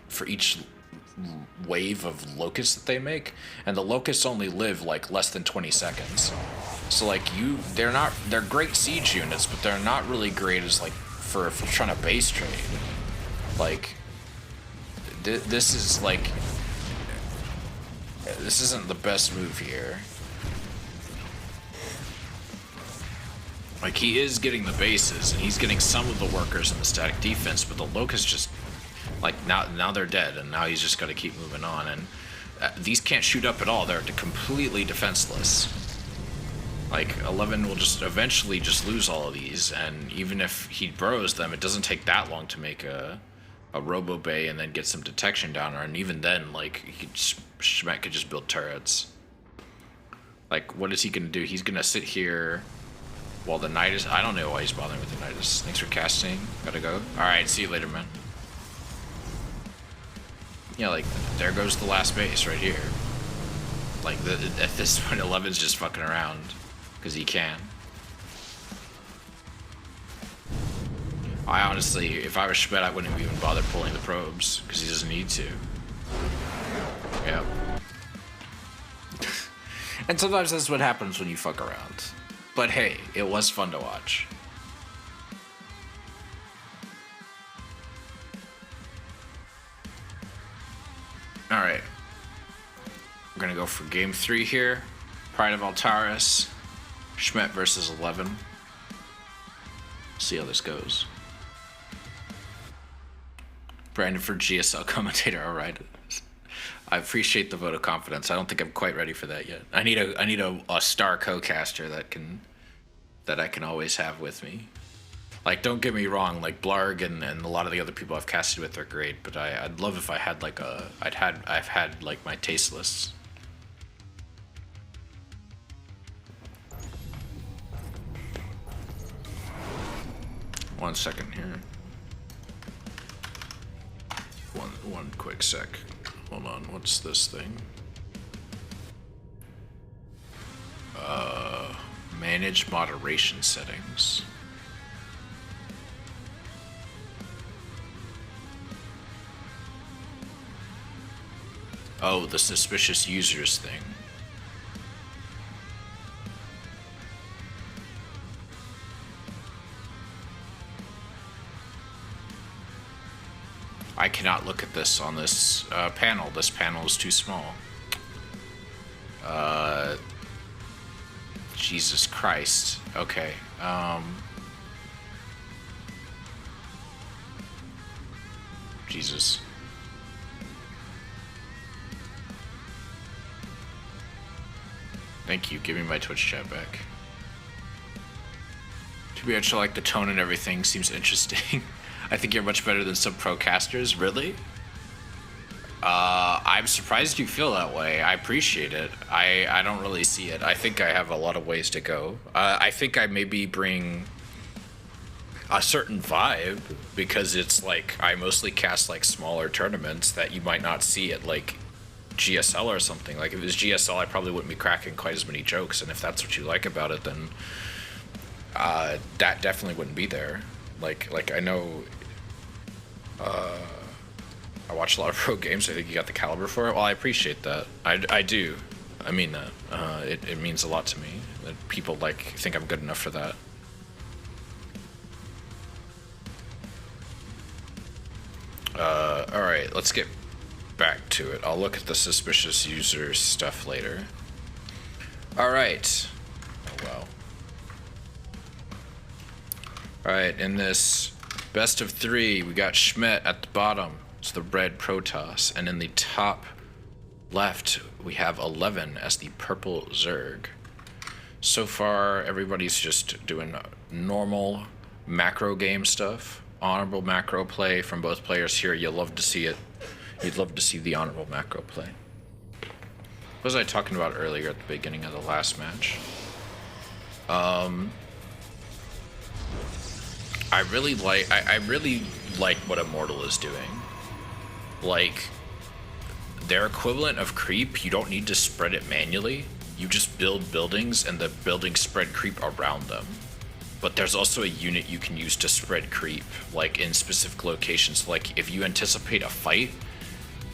for each wave of Locusts that they make, and the Locusts only live like less than 20 seconds. So like they're great siege units, but they're not really great as like for if you're trying to base trade. Like this isn't the best move here. Like he is getting the bases and he's getting some of the workers in the static defense, but the Locusts just like now they're dead, and now he's just got to keep moving on. And these can't shoot up at all. They're completely defenseless. Like 11 will just eventually just lose all of these, and even if he burrows them, it doesn't take that long to make a Robo Bay and then get some detection down, and even then, like Schmet could just build turrets. Like, what is he gonna do? He's gonna sit here while the Nidus. I don't know why he's bothering with the Nidus. Thanks for casting. Gotta go. All right, see you later, man. Yeah, like there goes the last base right here. Like at this point, 11's just fucking around. Because he can. I honestly, if I was Schmidt, I wouldn't even bother pulling the probes, because he doesn't need to. Yep. And sometimes that's what happens when you fuck around. But hey, it was fun to watch. Alright. We're gonna go for game 3 here. Pride of Altaris. Schmet versus 11. See how this goes. Brandon for GSL commentator. All right. I appreciate the vote of confidence. I don't think I'm quite ready for that yet. I need a star co-caster that I can always have with me. Like, don't get me wrong. Like Blarg and a lot of the other people I've casted with are great, but I'd love if I had like I've had like my taste lists. One second here. One quick sec. Hold on, what's this thing? Manage moderation settings. Oh, the suspicious users thing. I cannot look at this on this panel. This panel is too small. Jesus Christ. Okay. Jesus. Thank you. Give me my Twitch chat back. To be honest, I like the tone and everything. Seems interesting. I think you're much better than some pro casters. Really? I'm surprised you feel that way. I appreciate it. I don't really see it. I think I have a lot of ways to go. I think I maybe bring a certain vibe because it's like I mostly cast like smaller tournaments that you might not see at like GSL or something. Like if it was GSL, I probably wouldn't be cracking quite as many jokes. And if that's what you like about it, then that definitely wouldn't be there. Like I know. I watch a lot of pro games. I think you got the caliber for it. Well, I appreciate that. I do. I mean that. It means a lot to me that people like think I'm good enough for that. All right, let's get back to it. I'll look at the suspicious user stuff later. All right. Oh wow. All right, in this best of 3, we got Schmidt at the bottom. It's the red Protoss, and in the top left we have 11 as the purple Zerg. So far, everybody's just doing normal macro game stuff. Honorable macro play from both players here. You'll love to see it. You'd love to see the honorable macro play. What was I talking about earlier at the beginning of the last match? I really like what Immortal is doing. Like, their equivalent of creep, you don't need to spread it manually. You just build buildings and the buildings spread creep around them. But there's also a unit you can use to spread creep, like in specific locations. Like if you anticipate a fight,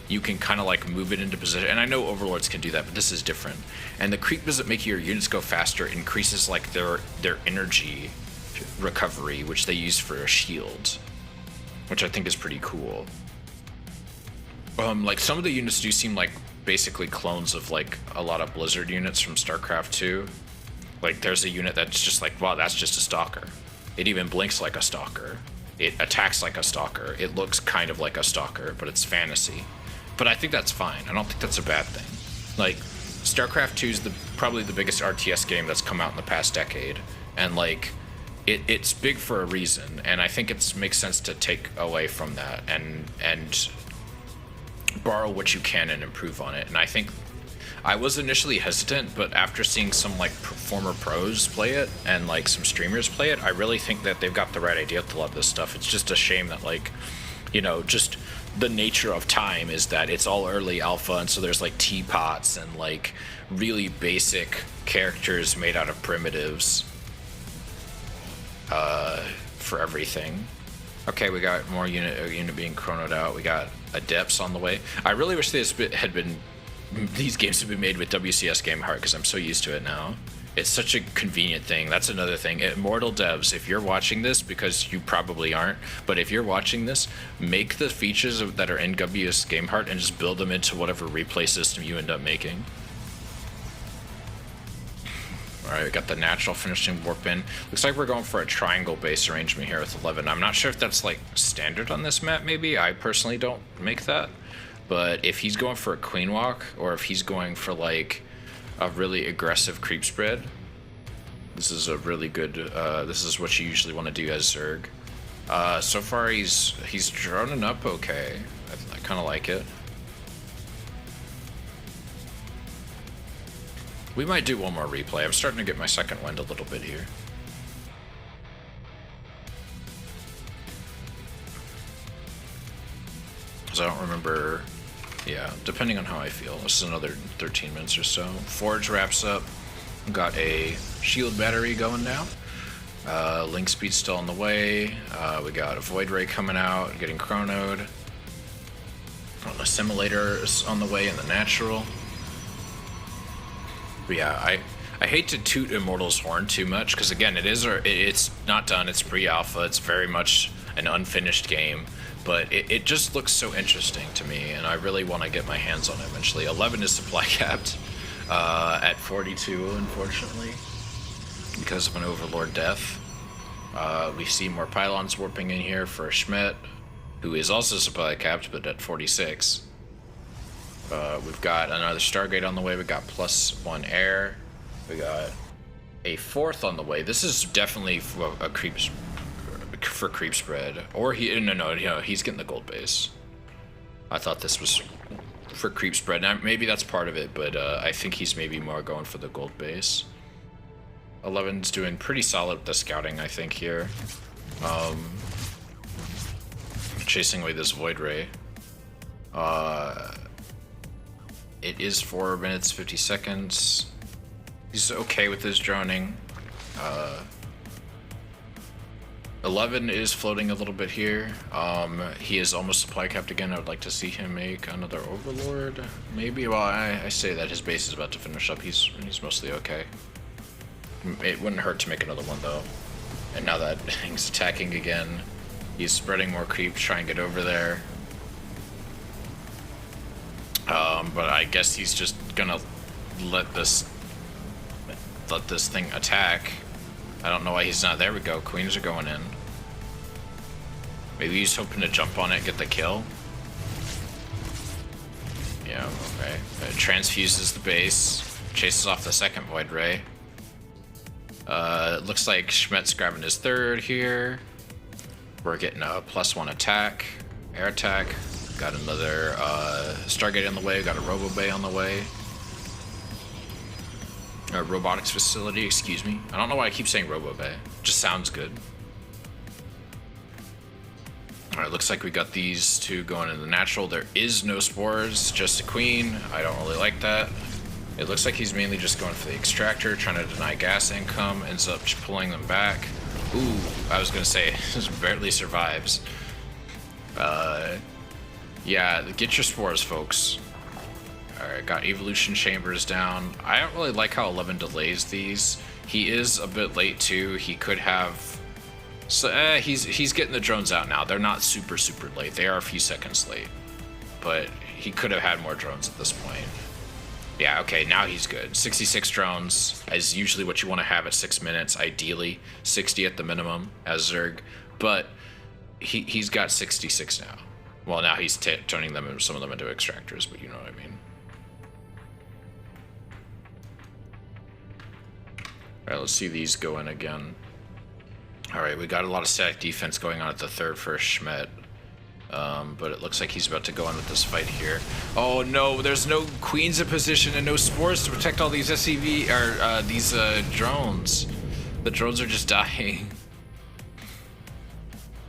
you can kind of like move it into position. And I know Overlords can do that, but this is different. And the creep doesn't make your units go faster. It increases like their energy recovery, which they use for a shield, which I think is pretty cool. Like some of the units do seem like basically clones of like a lot of Blizzard units from StarCraft 2. Like there's a unit that's just like, wow, that's just a stalker. It even blinks like a stalker. It attacks like a stalker. It looks kind of like a stalker, but it's fantasy. But I think that's fine. I don't think that's a bad thing. Like StarCraft 2 is probably the biggest RTS game that's come out in the past decade, and like it's big for a reason. And I think it makes sense to take away from that and borrow what you can and improve on it. And I think I was initially hesitant, but after seeing some like former pros play it and like some streamers play it, I really think that they've got the right idea with a lot of this stuff. It's just a shame that like, you know, just the nature of time is that it's all early alpha, and so there's like teapots and like really basic characters made out of primitives for everything. Okay, we got more unit being chronoed out. We got adepts on the way. I really wish these games had been made with WCS Game Heart, because I'm so used to it now. It's such a convenient thing. That's another thing. Immortal devs, if you're watching this, because you probably aren't, but if you're watching this, make the features that are in WCS Game Heart and just build them into whatever replay system you end up making. Alright, we got the natural finishing warp in. Looks like we're going for a triangle base arrangement here with 11. I'm not sure if that's like standard on this map, maybe. I personally don't make that. But if he's going for a queen walk, or if he's going for like a really aggressive creep spread, this is a really good, this is what you usually want to do as Zerg. So far he's droning up okay. I kind of like it. We might do one more replay. I'm starting to get my second wind a little bit here. Because I don't remember, yeah, depending on how I feel. This is another 13 minutes or so. Forge wraps up. Got a shield battery going now. Link speed still on the way. We got a Void Ray coming out, getting chronoed. I don't assimilators on the way in the natural. But yeah, I hate to toot Immortal's horn too much, because again, it's not done, it's pre-alpha, it's very much an unfinished game, but it just looks so interesting to me, and I really want to get my hands on it eventually. 11 is supply capped at 42, unfortunately, because of an Overlord death. We see more pylons warping in here for Schmidt, who is also supply capped, but at 46. We've got another Stargate on the way. We got +1 air. We got a 4th on the way. This is definitely for creep spread. Or he's getting the gold base. I thought this was for creep spread. Now, maybe that's part of it, but I think he's maybe more going for the gold base. 11's doing pretty solid with the scouting, I think, here. Chasing away this Void Ray. It is 4 minutes, 50 seconds. He's okay with his droning. 11 is floating a little bit here. He is almost supply capped again. I would like to see him make another Overlord. Maybe. Well, I say that his base is about to finish up. He's mostly okay. It wouldn't hurt to make another one, though. And now that he's attacking again, he's spreading more creep, trying to get over there. But I guess he's just gonna let this thing attack. I don't know why he's not. There we go. Queens are going in. Maybe he's hoping to jump on it and get the kill. Yeah, okay. It transfuses the base. Chases off the second Void Ray. It looks like Schmidt's grabbing his 3rd here. We're getting a +1 attack. Air attack. Got another Stargate on the way. Got a Robo Bay on the way. A robotics facility, excuse me. I don't know why I keep saying Robo Bay. It just sounds good. Alright, looks like we got these two going in the natural. There is no spores, just a queen. I don't really like that. It looks like he's mainly just going for the extractor, trying to deny gas income, ends up pulling them back. Ooh, I was gonna say, just barely survives. Yeah, get your spores, folks. Alright, got evolution chambers down. I don't really like how 11 delays these. He is a bit late too. He could have... So, he's getting the drones out now. They're not super late. They are a few seconds late. But he could have had more drones at this point. Yeah, okay, now he's good. 66 drones is usually what you want to have at 6 minutes, ideally. 60 at the minimum as Zerg. But he's got 66 now. Well, now he's turning some of them into extractors, but you know what I mean. Alright, let's see these go in again. Alright, we got a lot of static defense going on at the 3rd for Schmidt. But it looks like he's about to go on with this fight here. Oh no, there's no queens in position and no spores to protect all these SCV, or these drones. The drones are just dying.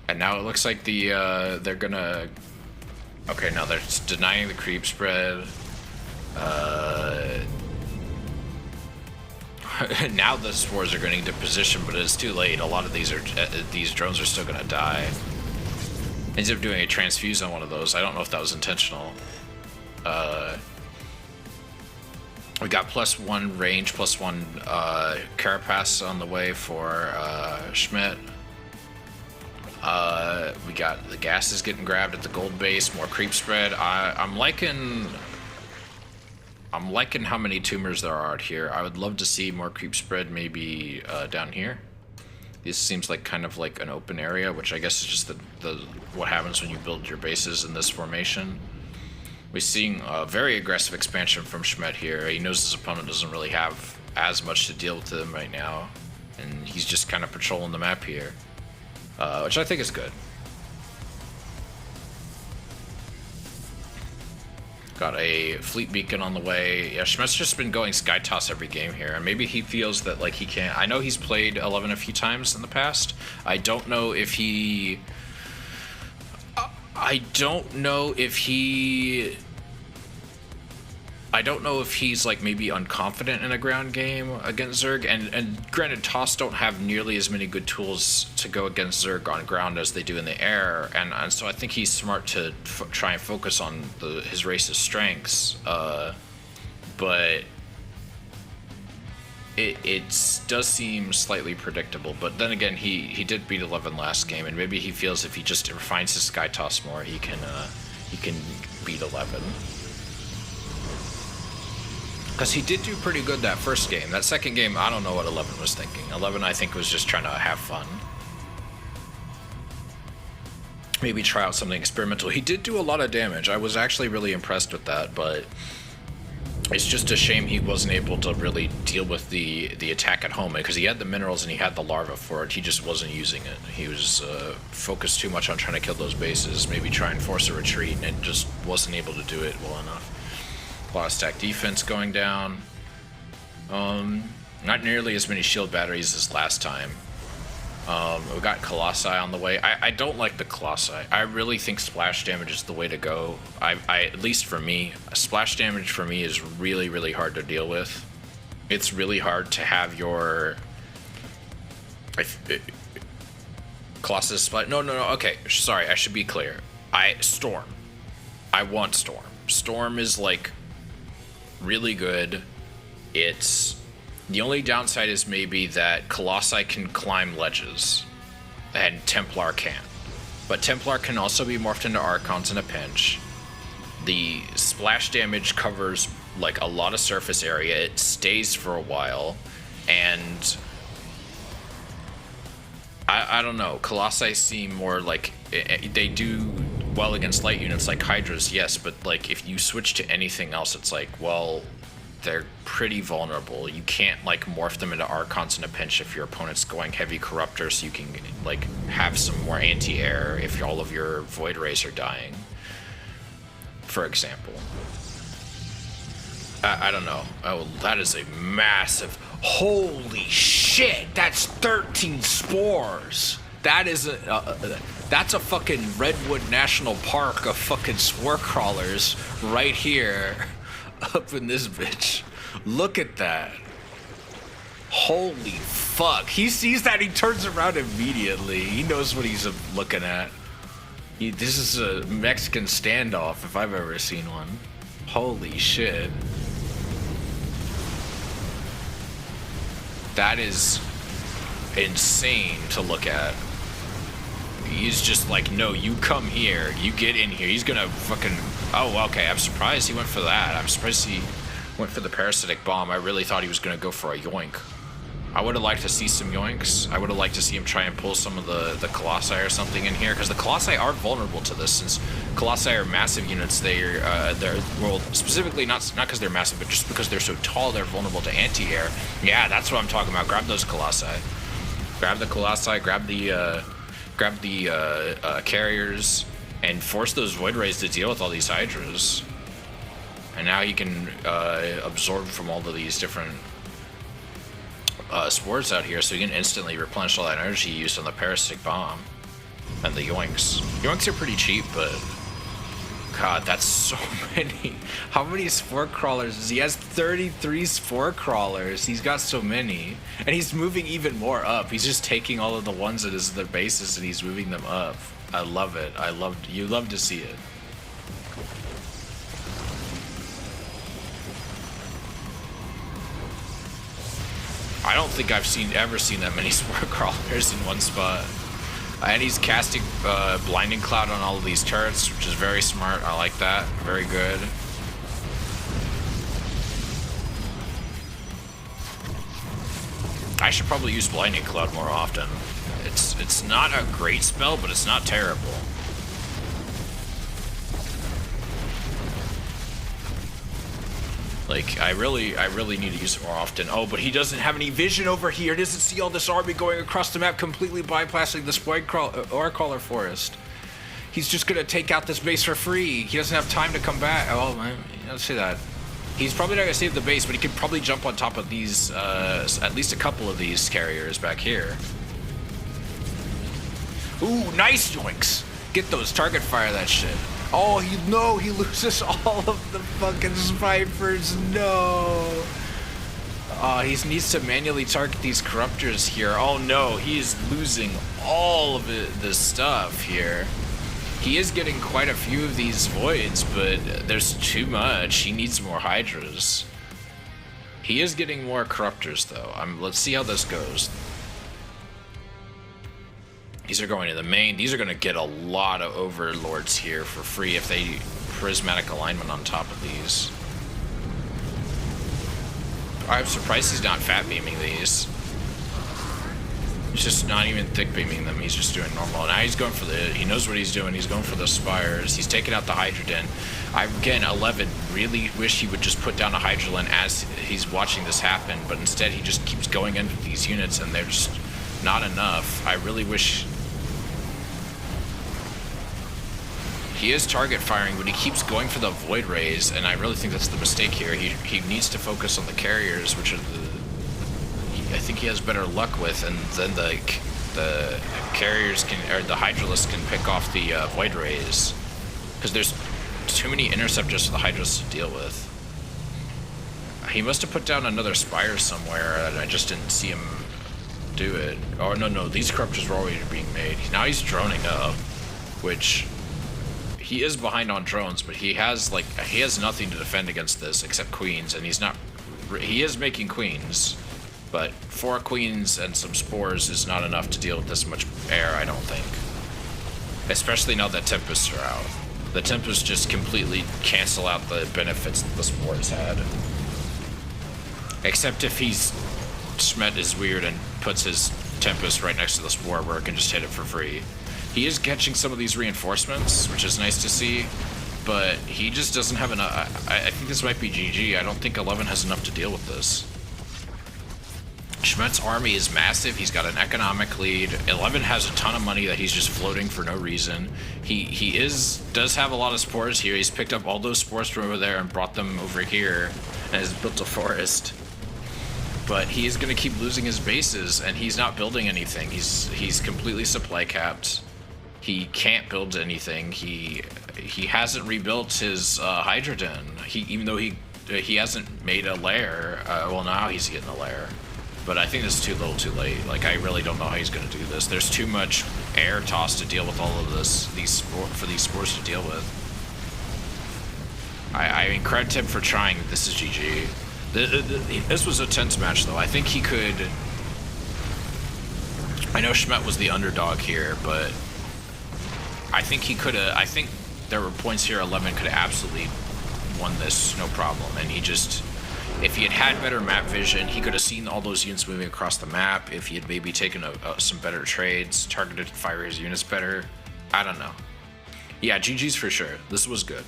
And now it looks like they're gonna... Okay, now they're denying the creep spread. Now the spores are going into position, but it's too late. A lot of these drones are still gonna die. Ends up doing a transfuse on one of those. I don't know if that was intentional. We got +1 range, +1 carapace on the way for Schmidt. We got the gases getting grabbed at the gold base, more creep spread. I'm liking how many tumors there are out here. I would love to see more creep spread maybe down here. This seems like kind of like an open area, which I guess is just what happens when you build your bases in this formation. We're seeing a very aggressive expansion from Schmidt here. He knows his opponent doesn't really have as much to deal with him right now, and he's just kind of patrolling the map here, which I think is good. Got a fleet beacon on the way. Yeah, Schmidt's just been going Sky Toss every game here, and maybe he feels that like he can't. I know he's played 11 a few times in the past. I don't know if he I don't know if he's like maybe unconfident in a ground game against Zerg, and granted, Toss don't have nearly as many good tools to go against Zerg on ground as they do in the air, and so I think he's smart to try and focus on his race's strengths, but it does seem slightly predictable. But then again, he did beat 11 last game, and maybe he feels if he just refines his Sky Toss more, he can beat 11. Because he did do pretty good that first game. That second game, I don't know what 11 was thinking. 11, I think, was just trying to have fun. Maybe try out something experimental. He did do a lot of damage. I was actually really impressed with that, but it's just a shame he wasn't able to really deal with the attack at home, because he had the minerals and he had the larva for it. He just wasn't using it. He was focused too much on trying to kill those bases, maybe try and force a retreat, and just wasn't able to do it well enough. A lot of stack defense going down. Not nearly as many shield batteries as last time. We got Colossi on the way. I don't like the Colossi. I really think splash damage is the way to go. At least for me, splash damage for me is really, really hard to deal with. It's really hard to have your Colossus splash. No. Okay, sorry. I should be clear. Storm. I want Storm. Storm is like really good. It's the only downside is maybe that Colossi can climb ledges and Templar can't, but Templar can also be morphed into Archons in a pinch. The splash damage covers like a lot of surface area. It stays for a while, and I don't know, Colossi seem more like they do well against light units like Hydras, yes, but like if you switch to anything else, it's like, well, they're pretty vulnerable. You can't like morph them into Archons in a pinch if your opponent's going heavy Corruptor, so you can like have some more anti-air if all of your Void Rays are dying, for example. I don't know. Oh, that is a massive... Holy shit! That's 13 spores! That is that's a fucking Redwood National Park of fucking spore crawlers right here up in this bitch. Look at that. Holy fuck. He sees that, he turns around immediately. He knows what he's looking at. This is a Mexican standoff if I've ever seen one. Holy shit. That is insane to look at. He's just like, no, you come here, you get in here. He's gonna fucking... Oh, okay, I'm surprised he went for that. I'm surprised he went for the Parasitic Bomb. I really thought he was gonna go for a Yoink. I would have liked to see some Yoinks. I would have liked to see him try and pull some of the Colossi or something in here, because the Colossi are vulnerable to this, since Colossi are massive units. They're well, specifically not because they're massive, but just because they're so tall, they're vulnerable to anti-air. Yeah, that's what I'm talking about. Grab those Colossi. Grab the Colossi. Grab the carriers, and force those Void Rays to deal with all these Hydras. And now he can absorb from all of these different spores out here, so you can instantly replenish all that energy you used on the Parasitic Bomb and the Yoinks. Yoinks are pretty cheap, but god, that's so many. How many spore crawlers? He has 33 spore crawlers. He's got so many, and he's moving even more up. He's just taking all of the ones that is their basis and he's moving them up. I love it. You love to see it. I don't think I've ever seen that many spore crawlers in one spot. And he's casting Blinding Cloud on all of these turrets, which is very smart. I like that. Very good. I should probably use Blinding Cloud more often. It's not a great spell, but it's not terrible. Like, I really need to use it more often. Oh, but he doesn't have any vision over here. He doesn't see all this army going across the map, completely bypassing the Auracrawler Forest. He's just gonna take out this base for free. He doesn't have time to come back. Oh, man, let's say that. He's probably not gonna save the base, but he could probably jump on top of these, at least a couple of these carriers back here. Ooh, nice Yoinks. Get those, target fire that shit. Oh, he loses all of the fucking Vipers. No. He needs to manually target these corruptors here. Oh no, he's losing all of this stuff here. He is getting quite a few of these voids, but there's too much. He needs more Hydras. He is getting more corruptors though. Let's see how this goes. These are going to the main. These are going to get a lot of overlords here for free if they prismatic alignment on top of these. I'm surprised he's not fat beaming these. He's just not even thick beaming them. He's just doing normal. Now he's going for he knows what he's doing. He's going for the spires. He's taking out the Hydroden. Again, 11, really wish he would just put down a Hydrolen as he's watching this happen, but instead he just keeps going into these units and they're just not enough. I really wish... He is target firing, but he keeps going for the Void Rays, and I really think that's the mistake here. He needs to focus on the carriers, which are I think he has better luck with, and then the carriers or the Hydralisks can pick off the Void Rays, because there's too many interceptors for the Hydralisks to deal with. He must have put down another Spire somewhere, and I just didn't see him do it. Oh no, these corruptors were already being made. Now he's droning up, which... He is behind on drones, but he has nothing to defend against this except queens, and he is making queens, but 4 queens and some spores is not enough to deal with this much air, I don't think. Especially now that Tempests are out. The Tempests just completely cancel out the benefits that the spores had. Except if Schmet is weird and puts his Tempest right next to the spore where it can just hit it for free. He is catching some of these reinforcements, which is nice to see, but he just doesn't have enough. I think this might be GG. I don't think 11 has enough to deal with this. Schmet's army is massive. He's got an economic lead. 11 has a ton of money that he's just floating for no reason. He does have a lot of spores here. He's picked up all those spores from over there and brought them over here and has built a forest. But he's going to keep losing his bases, and he's not building anything. He's completely supply capped. He can't build anything. He hasn't rebuilt his Hydroden. Even though he hasn't made a lair. Well, now he's getting a lair, but I think this is too little, too late. Like, I really don't know how he's going to do this. There's too much air toss to deal with all of this. For these spores to deal with. I mean, credit to him for trying. This is GG. This was a tense match, though. I think he could. I know Schmet was the underdog here, but. I think he could have. I think there were points here 11 could have absolutely won this, no problem. And he just, if he had better map vision, he could have seen all those units moving across the map. If he had maybe taken some better trades, targeted fire his units better. I don't know. Yeah, GG's for sure. This was good.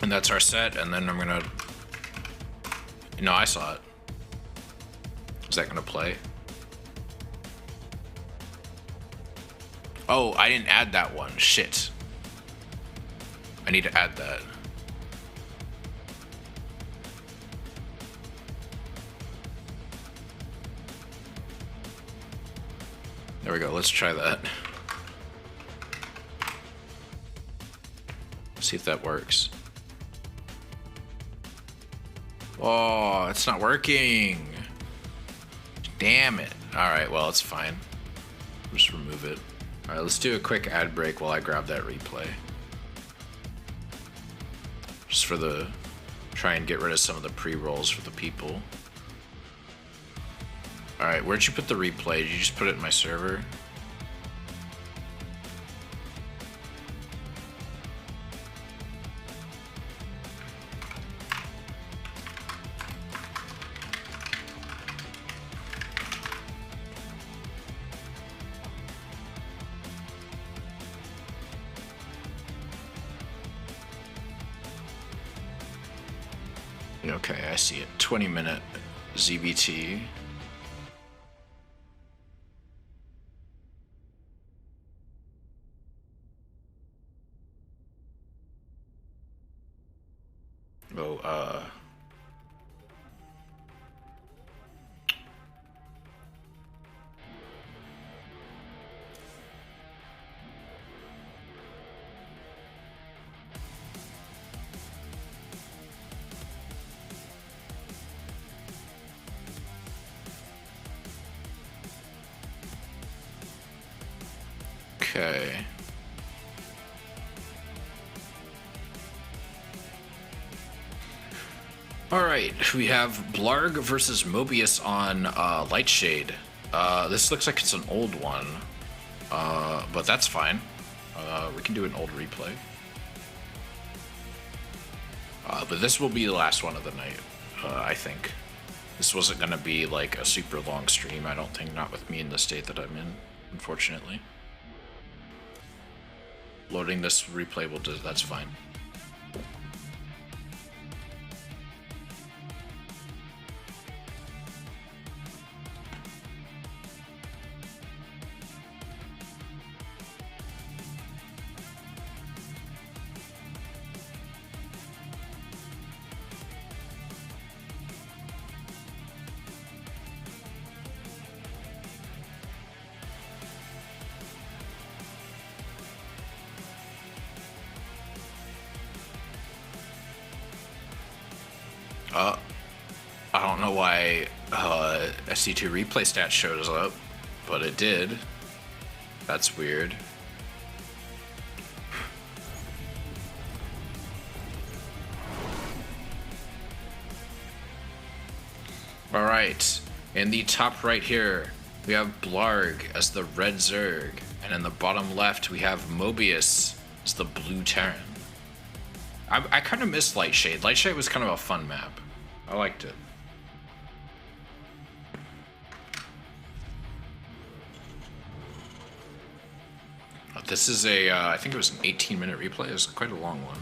And that's our set. And then I'm gonna. No, I saw it. Is that gonna play? Oh, I didn't add that one. Shit. I need to add that. There we go. Let's try that. See if that works. Oh, it's not working. Damn it. Alright, well, it's fine. Just remove it. Alright, let's do a quick ad break while I grab that replay. Just for the... Try and get rid of some of the pre-rolls for the people. Alright, where'd you put the replay? Did you just put it in my server? Okay, I see it. 20-minute ZBT. Oh, Okay. Alright, we have Blarg versus Mobius on Lightshade. This looks like it's an old one, but that's fine. We can do an old replay. But this will be the last one of the night, I think. This wasn't going to be like a super long stream, I don't think, not with me in the state that I'm in, unfortunately. Loading this replay will do, that's fine. I don't know why SC2 replay stat shows up, but it did. That's weird. Alright, in the top right here, we have Blarg as the red Zerg, and in the bottom left, we have Mobius as the blue Terran. I kind of miss Lightshade. Lightshade was kind of a fun map. I liked it. This is a, I think it was an 18-minute replay. It was quite a long one.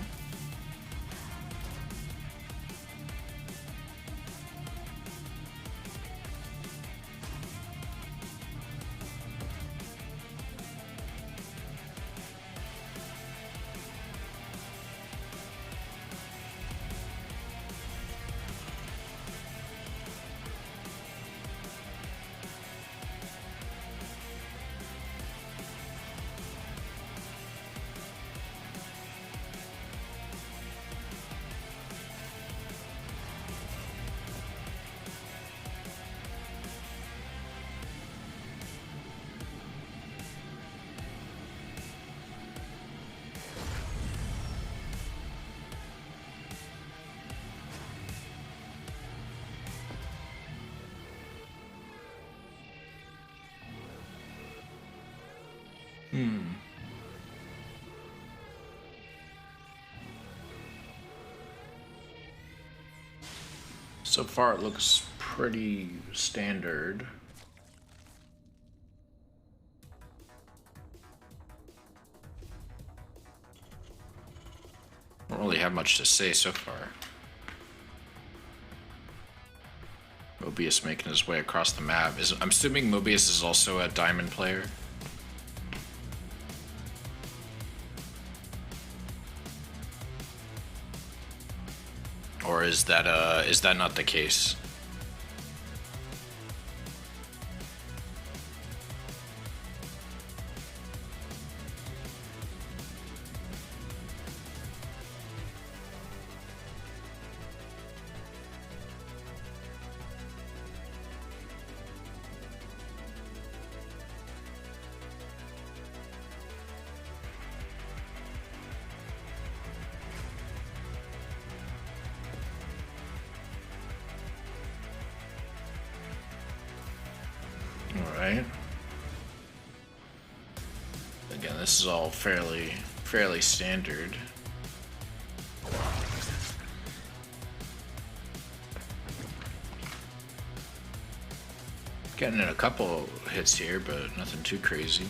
So far, it looks pretty standard. Don't really have much to say so far. Mobius making his way across the map. I'm assuming Mobius is also a diamond player. Or is that not the case? Alright. Again, this is all fairly standard. Getting in a couple hits here, but nothing too crazy.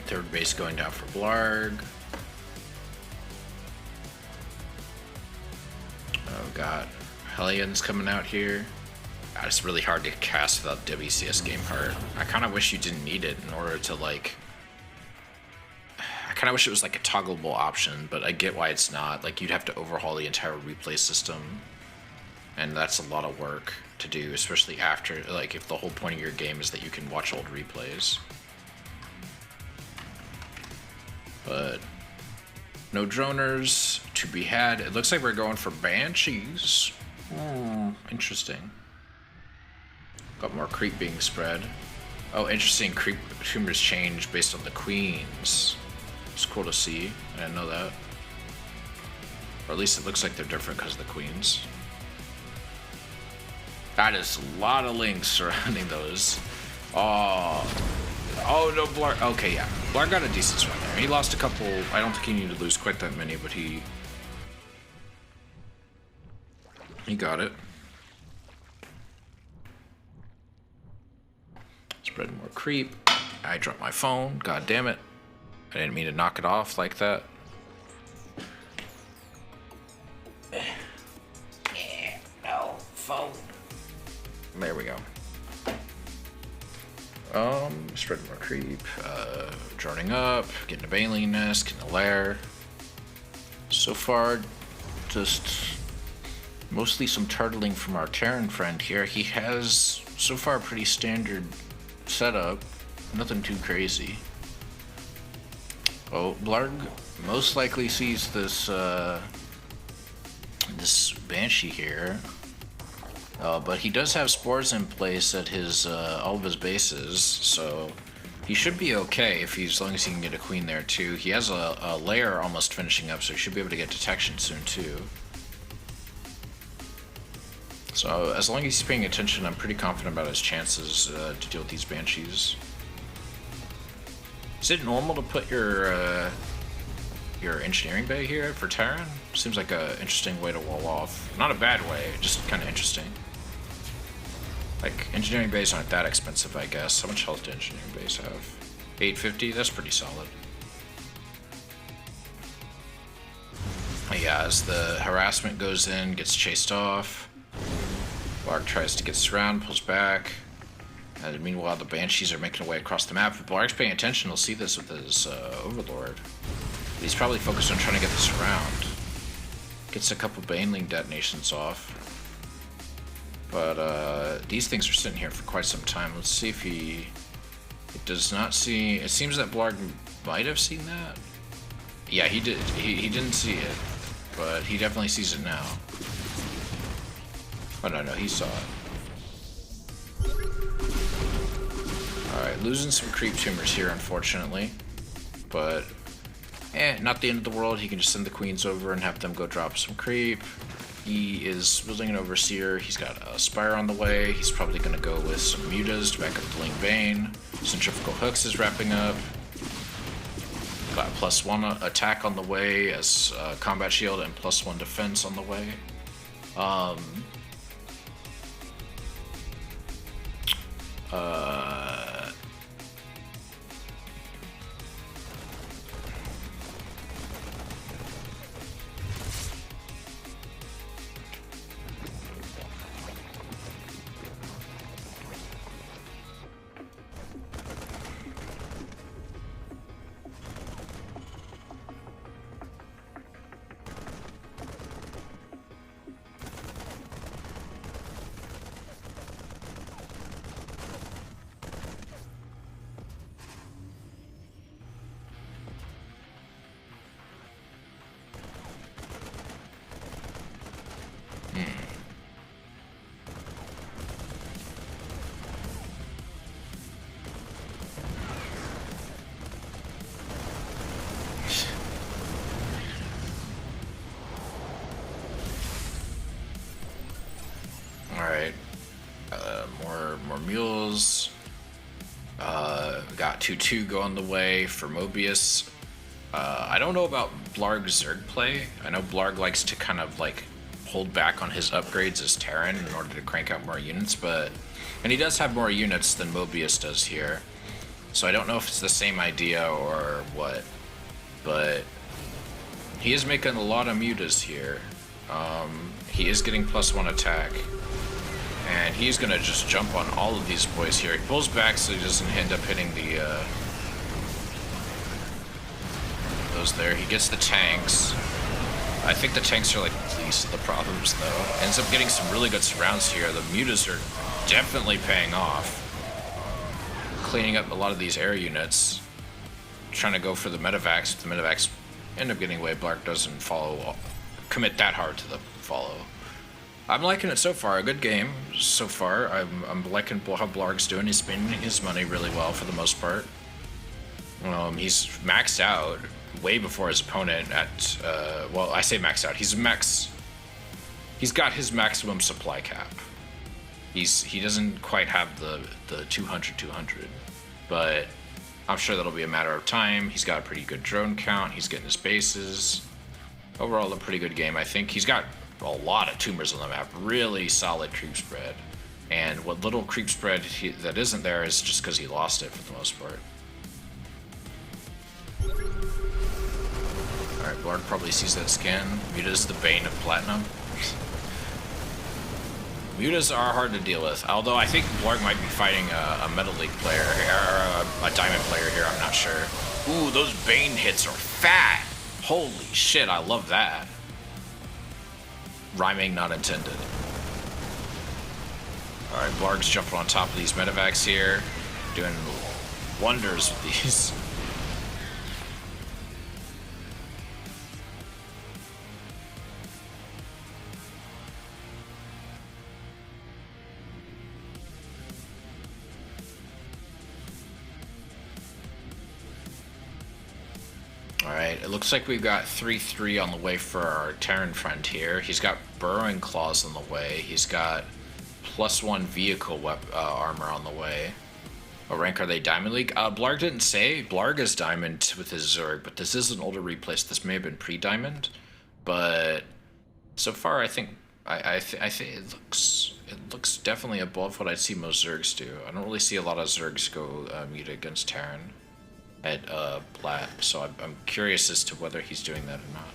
Third base going down for Blarg. Oh god. Hellions coming out here. It's really hard to cast without WCS Game Heart. I kind of wish you didn't need it in order to like. I kind of wish it was like a toggleable option, but I get why it's not. Like you'd have to overhaul the entire replay system, and that's a lot of work to do, especially after like if the whole point of your game is that you can watch old replays. But no droners to be had. It looks like we're going for banshees. Interesting. Got more creep being spread. Oh, interesting. Creep tumors change based on the queens. It's cool to see. I didn't know that. Or at least it looks like they're different because of the queens. That is a lot of links surrounding those. Oh no, Blarg. Okay, yeah. Blarg got a decent swing there. He lost a couple. I don't think he needed to lose quite that many, but he got it. Spread more creep. I dropped my phone. God damn it. I didn't mean to knock it off like that. No, phone. There we go. Spreading more creep. Droning up. Getting a Baneling Nest. Getting a lair. So far, just mostly some turtling from our Terran friend here. He has, so far, a pretty standard setup. Nothing too crazy. Oh, Blarg most likely sees this this Banshee here. But he does have spores in place at his all of his bases, so he should be okay if as long as he can get a queen there too. He has a lair almost finishing up, so he should be able to get detection soon too. So as long as he's paying attention, I'm pretty confident about his chances to deal with these banshees. Is it normal to put your engineering bay here for Terran? Seems like a interesting way to wall off. Not a bad way, just kind of interesting. Like, engineering bays aren't that expensive, I guess. How much health do engineering bays have? 850? That's pretty solid. Yeah, as the harassment goes in, gets chased off. Blarg tries to get surrounded, pulls back. And meanwhile, the Banshees are making their way across the map. If Blarg's paying attention, he'll see this with his Overlord. But he's probably focused on trying to get this around. Gets a couple Baneling detonations off. But these things are sitting here for quite some time. Let's see if he... It does not see... It seems that Blarg might have seen that. Yeah, he did. He didn't see it. But he definitely sees it now. Oh, no, he saw it. Alright, losing some creep tumors here, unfortunately. But, not the end of the world. He can just send the queens over and have them go drop some creep. He is building an Overseer. He's got a Spire on the way. He's probably going to go with some Mutas to back up the Ling Bane. Centrifugal Hooks is wrapping up. Got a +1 attack on the way as Combat Shield and +1 defense on the way. Alright. More mules. Got 2-2 going the way for Mobius. I don't know about Blarg's Zerg play. I know Blarg likes to kind of like hold back on his upgrades as Terran in order to crank out more units, and he does have more units than Mobius does here. So I don't know if it's the same idea or what, but he is making a lot of mutas here. He is getting +1 attack, And he's gonna just jump on all of these boys here. He pulls back so he doesn't end up hitting the those there. He gets the tanks. I think the tanks are like the least of the problems though. Ends up getting some really good surrounds here. The mutas are definitely paying off. Cleaning up a lot of these air units. Trying to go for the medevacs. The medevacs end up getting away. Blarg doesn't commit that hard to the follow. I'm liking it so far. A good game so far. I'm liking how Blarg's doing. He's spending his money really well for the most part. He's maxed out way before his opponent at, well, I say maxed out. He's got his maximum supply cap. He doesn't quite have the 200, but I'm sure that'll be a matter of time. He's got a pretty good drone count. He's getting his bases. Overall, a pretty good game. I think he's got a lot of tumors on the map. Really solid creep spread. And what little creep spread that isn't there is just because he lost it for the most part. Alright, Blarg probably sees that scan. Muta's the bane of Platinum. Mutas are hard to deal with, although I think Blarg might be fighting a Metal League player, or a Diamond player here, I'm not sure. Ooh, those Bane hits are fat! Holy shit, I love that. Rhyming not intended. Alright, Blarg's jumping on top of these medevacs here, doing wonders with these. Alright, it looks like we've got 3-3 on the way for our Terran friend here. He's got Burrowing Claws on the way. He's got +1 vehicle armor on the way. What rank are they? Diamond League? Blarg didn't say. Blarg is Diamond with his Zerg, but this is an older replace. This may have been pre-Diamond, but so far I think I think it looks definitely above what I'd see most Zergs do. I don't really see a lot of Zergs go muta against Terran at Plat, so I'm curious as to whether he's doing that or not.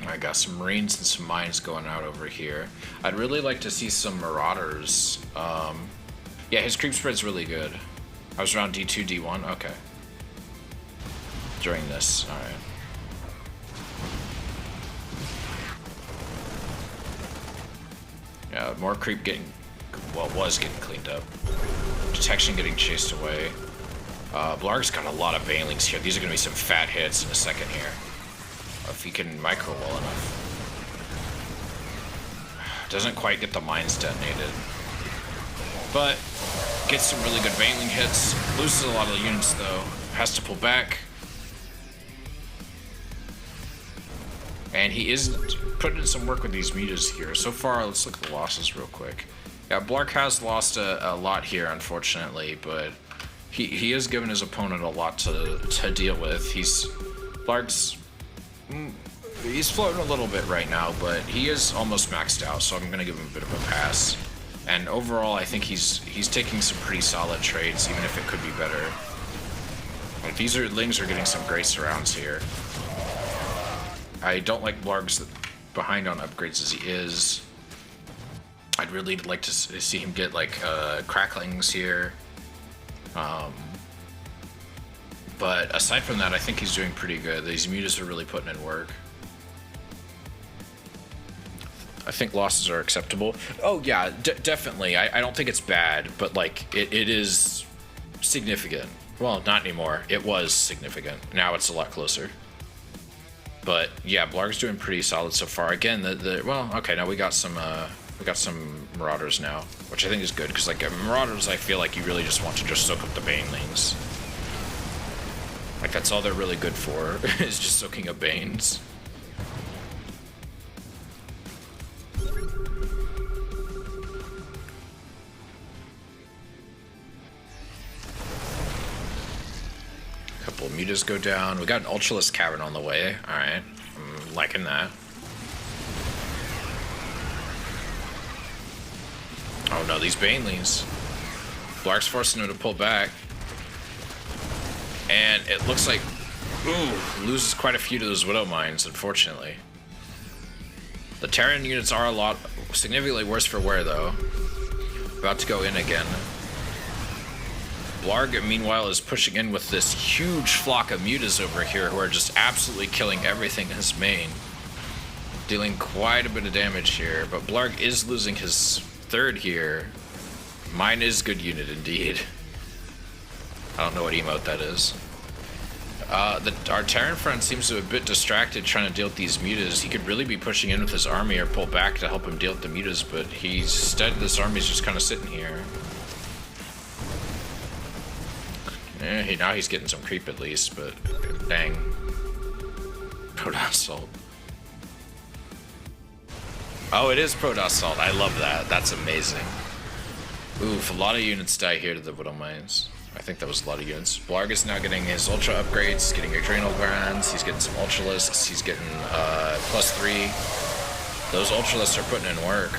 I got some Marines and some mines going out over here. I'd really like to see some Marauders. Yeah, his creep spread's really good. I was around D2, D1, okay. During this, alright. Yeah, more creep getting, well, was getting cleaned up. Detection getting chased away. Blarg's got a lot of Banelings here. These are going to be some fat hits in a second here. If he can micro well enough. Doesn't quite get the mines detonated. But gets some really good Baneling hits. Loses a lot of units though. Has to pull back. And he is putting in some work with these mutas here. So far, let's look at the losses real quick. Yeah, Blarg has lost a lot here, unfortunately, but he has given his opponent a lot to deal with. Blarg's he's floating a little bit right now, but he is almost maxed out, so I'm gonna give him a bit of a pass. And overall, I think he's taking some pretty solid trades, even if it could be better. Like, these Lings are getting some great surrounds here. I don't like Blarg's behind on upgrades as he is. I'd really like to see him get like cracklings here. But aside from that, I think he's doing pretty good. These mutas are really putting in work. I think losses are acceptable. Oh yeah, definitely. I don't think it's bad, but like it is significant. Well, not anymore. It was significant. Now it's a lot closer. But yeah, Blarg's doing pretty solid so far. Again, well, okay, now we got some Marauders now, which I think is good because like Marauders, I feel like you really just want to just soak up the Banelings. Like that's all they're really good for is just soaking up Banes. Couple of mutas go down. We got an Ultralisk Cavern on the way. Alright. I'm liking that. Oh no, these Banelings. Blarg's forcing him to pull back. And it looks like Ooh, loses quite a few to those Widow Mines, unfortunately. The Terran units are a lot significantly worse for wear, though. About to go in again. Blarg, meanwhile, is pushing in with this huge flock of mutas over here who are just absolutely killing everything in his main. Dealing quite a bit of damage here, but Blarg is losing his third here. Mine is good unit indeed. I don't know what emote that is. Our Terran friend seems to be a bit distracted trying to deal with these mutas. He could really be pushing in with his army or pull back to help him deal with the mutas, but instead this army's just kind of sitting here. Now he's getting some creep at least, but dang. Protoss Assault. Oh, it is Protoss Assault. I love that. That's amazing. Oof, a lot of units die here to the Widow Mines. I think that was a lot of units. Blarg is now getting his Ultra upgrades, he's getting Adrenal Glands, he's getting some Ultralisks, he's getting +3. Those Ultralisks are putting in work.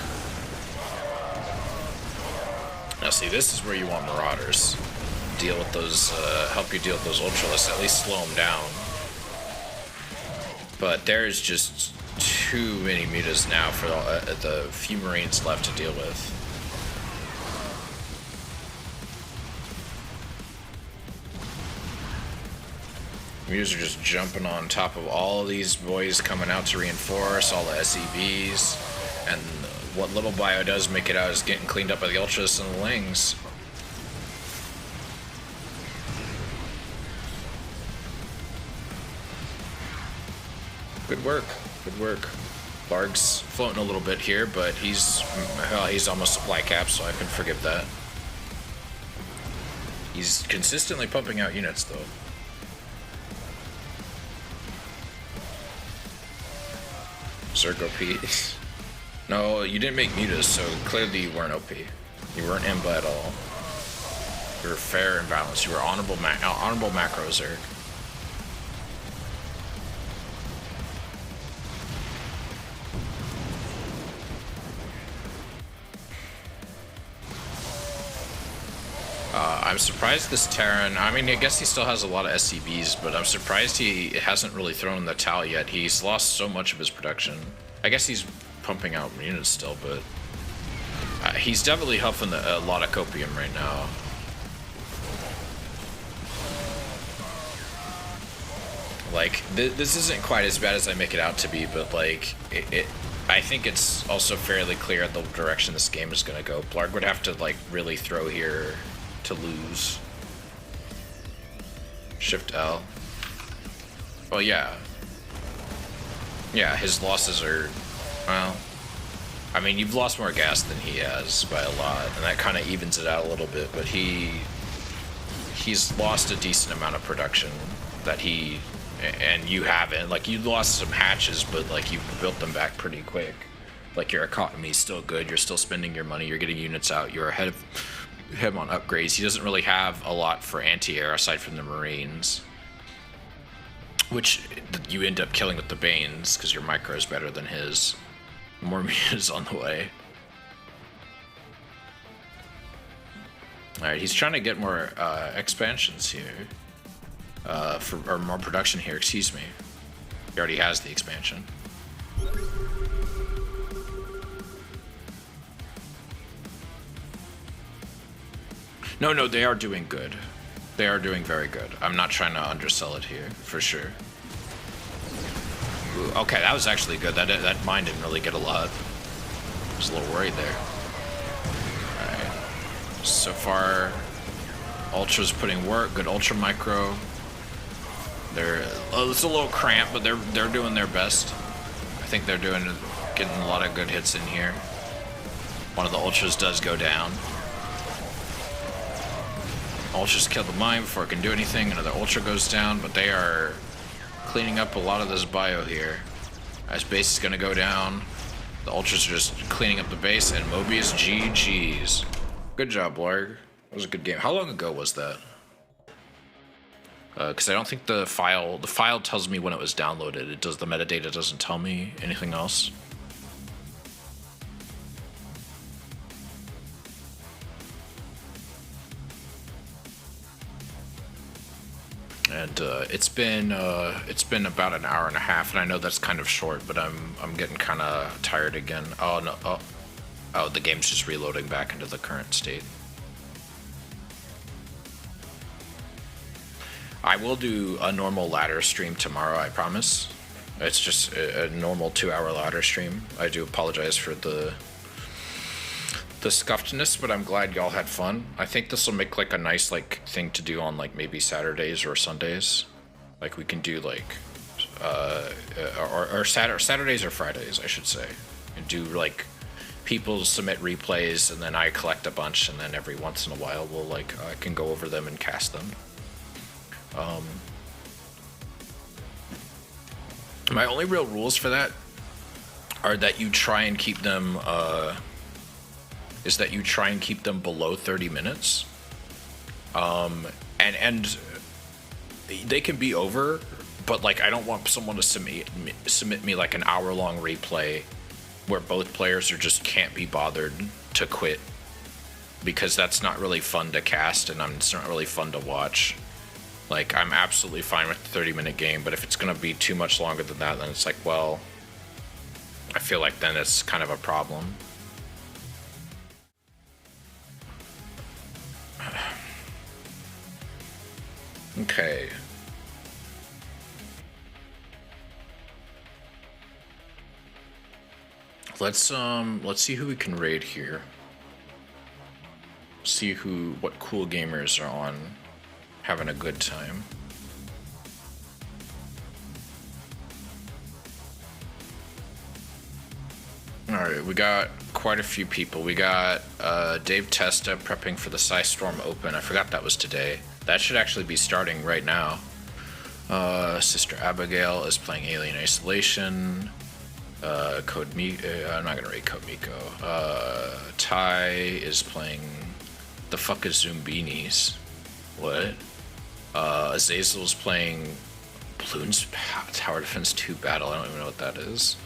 Now see, this is where you want Marauders. Deal with those, help you deal with those Ultralisks, at least slow them down. But there's just too many mutas now for the few Marines left to deal with. Mutas are just jumping on top of all of these boys coming out to reinforce, all the SEVs, and what little bio does make it out is getting cleaned up by the Ultras and the Lings. Good work, good work. Blarg's floating a little bit here, but he's almost supply cap, so I can forgive that. He's consistently pumping out units, though. Zerg OP. No, you didn't make mutas, so clearly you weren't OP. You weren't Imba at all. You were fair and balanced. You were honorable macro Zerg. I'm surprised this Terran, I mean, I guess he still has a lot of SCVs, but I'm surprised he hasn't really thrown in the towel yet. He's lost so much of his production. I guess he's pumping out units still, but he's definitely huffing a lot of copium right now. Like, this isn't quite as bad as I make it out to be, but like, I think it's also fairly clear the direction this game is going to go. Blarg would have to like really throw here to lose. Shift L. Well, yeah. Yeah, his losses are, well, I mean, you've lost more gas than he has by a lot, and that kind of evens it out a little bit, but he's lost a decent amount of production that and you haven't. Like, you lost some hatches, but like you've built them back pretty quick. Like, your economy's still good, you're still spending your money, you're getting units out, you're ahead of him on upgrades. He doesn't really have a lot for anti-air aside from the Marines, which you end up killing with the Banes because your micro is better than his. More mutas on the way. Alright, he's trying to get more expansions here. Or more production here, excuse me. He already has the expansion. No, they are doing good. They are doing very good. I'm not trying to undersell it here, for sure. Ooh, okay, that was actually good. That mine didn't really get a lot. I was a little worried there. Alright. So far, Ultra's putting work. Good Ultra micro. It's a little cramped, but they're doing their best. I think they're getting a lot of good hits in here. One of the Ultras does go down. Ultras kill the mine before it can do anything. Another Ultra goes down, but they are cleaning up a lot of this bio here. As base is going to go down, the Ultras are just cleaning up the base, and Mobius GG's. Good job, Blarg. That was a good game. How long ago was that? Because I don't think the file tells me when it was downloaded. The metadata doesn't tell me anything else. And it's been about an hour and a half, and I know that's kind of short, but I'm getting kind of tired again. Oh no! Oh, the game's just reloading back into the current state. I will do a normal ladder stream tomorrow, I promise. It's just a normal 2-hour ladder stream. I do apologize for the scuffedness, but I'm glad y'all had fun. I think this will make like a nice like thing to do on like maybe Saturdays or Sundays. Like we can do like or Saturdays or Fridays, I should say. And do like people submit replays, and then I collect a bunch, and then every once in a while we'll like I can go over them and cast them. My only real rules for that are that you try and keep them below 30 minutes. And they can be over, but like I don't want someone to submit me like an hour-long replay where both players are just can't be bothered to quit, because that's not really fun to cast, and it's not really fun to watch. Like, I'm absolutely fine with the 30-minute game, but if it's going to be too much longer than that, then it's like, well, I feel like then it's kind of a problem. Okay. Let's see who we can raid here. See what cool gamers are on. Having a good time. Alright, we got quite a few people. We got Dave Testa prepping for the Psystorm Open. I forgot that was today. That should actually be starting right now. Sister Abigail is playing Alien Isolation. Code Miko. I'm not gonna raid Code Miko. Ty is playing. The fuck is Zumbinis? What? Azazel's playing Bloons Tower Defense 2 Battle. I don't even know what that is.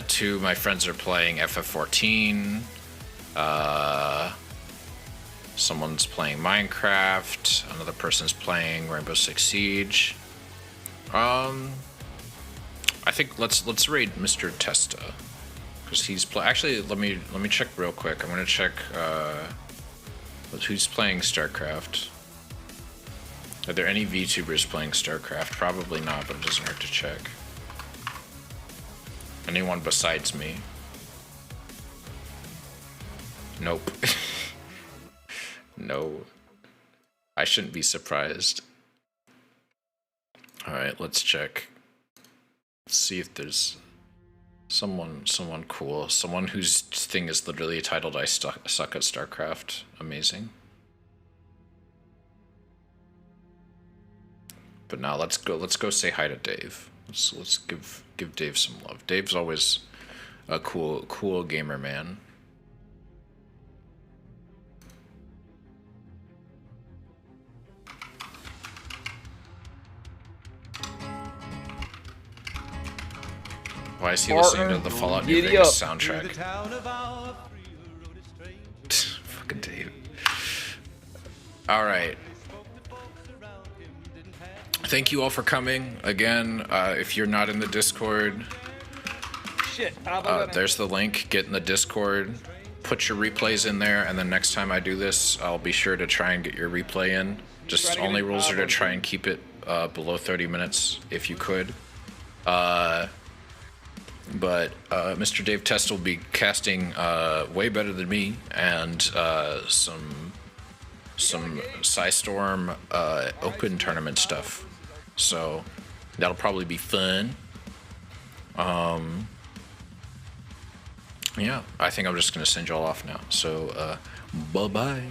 Two of my friends are playing FF14. Someone's playing Minecraft. Another person's playing Rainbow Six Siege. I think let's raid Mr. Testa, because he's actually let me check real quick. I'm gonna check who's playing StarCraft. Are there any VTubers playing StarCraft? Probably not, but it doesn't hurt to check. Anyone besides me? Nope. No. I shouldn't be surprised. Alright, let's check. Let's see if there's someone cool. Someone whose thing is literally titled I suck at StarCraft. Amazing. But now let's go say hi to Dave. Let's give Dave some love. Dave's always a cool gamer man. Why is he listening to the Fallout New Vegas soundtrack? Fucking Dave. Alright. Thank you all for coming. Again, if you're not in the Discord, there's the link. Get in the Discord. Put your replays in there, and then next time I do this, I'll be sure to try and get your replay in. Just only rules are to try and keep it below 30 minutes if you could. But Mr. Dave Test will be casting way better than me, and some Psystorm open tournament stuff. So that'll probably be fun. Yeah, I think I'm just gonna send y'all off now. So bye-bye.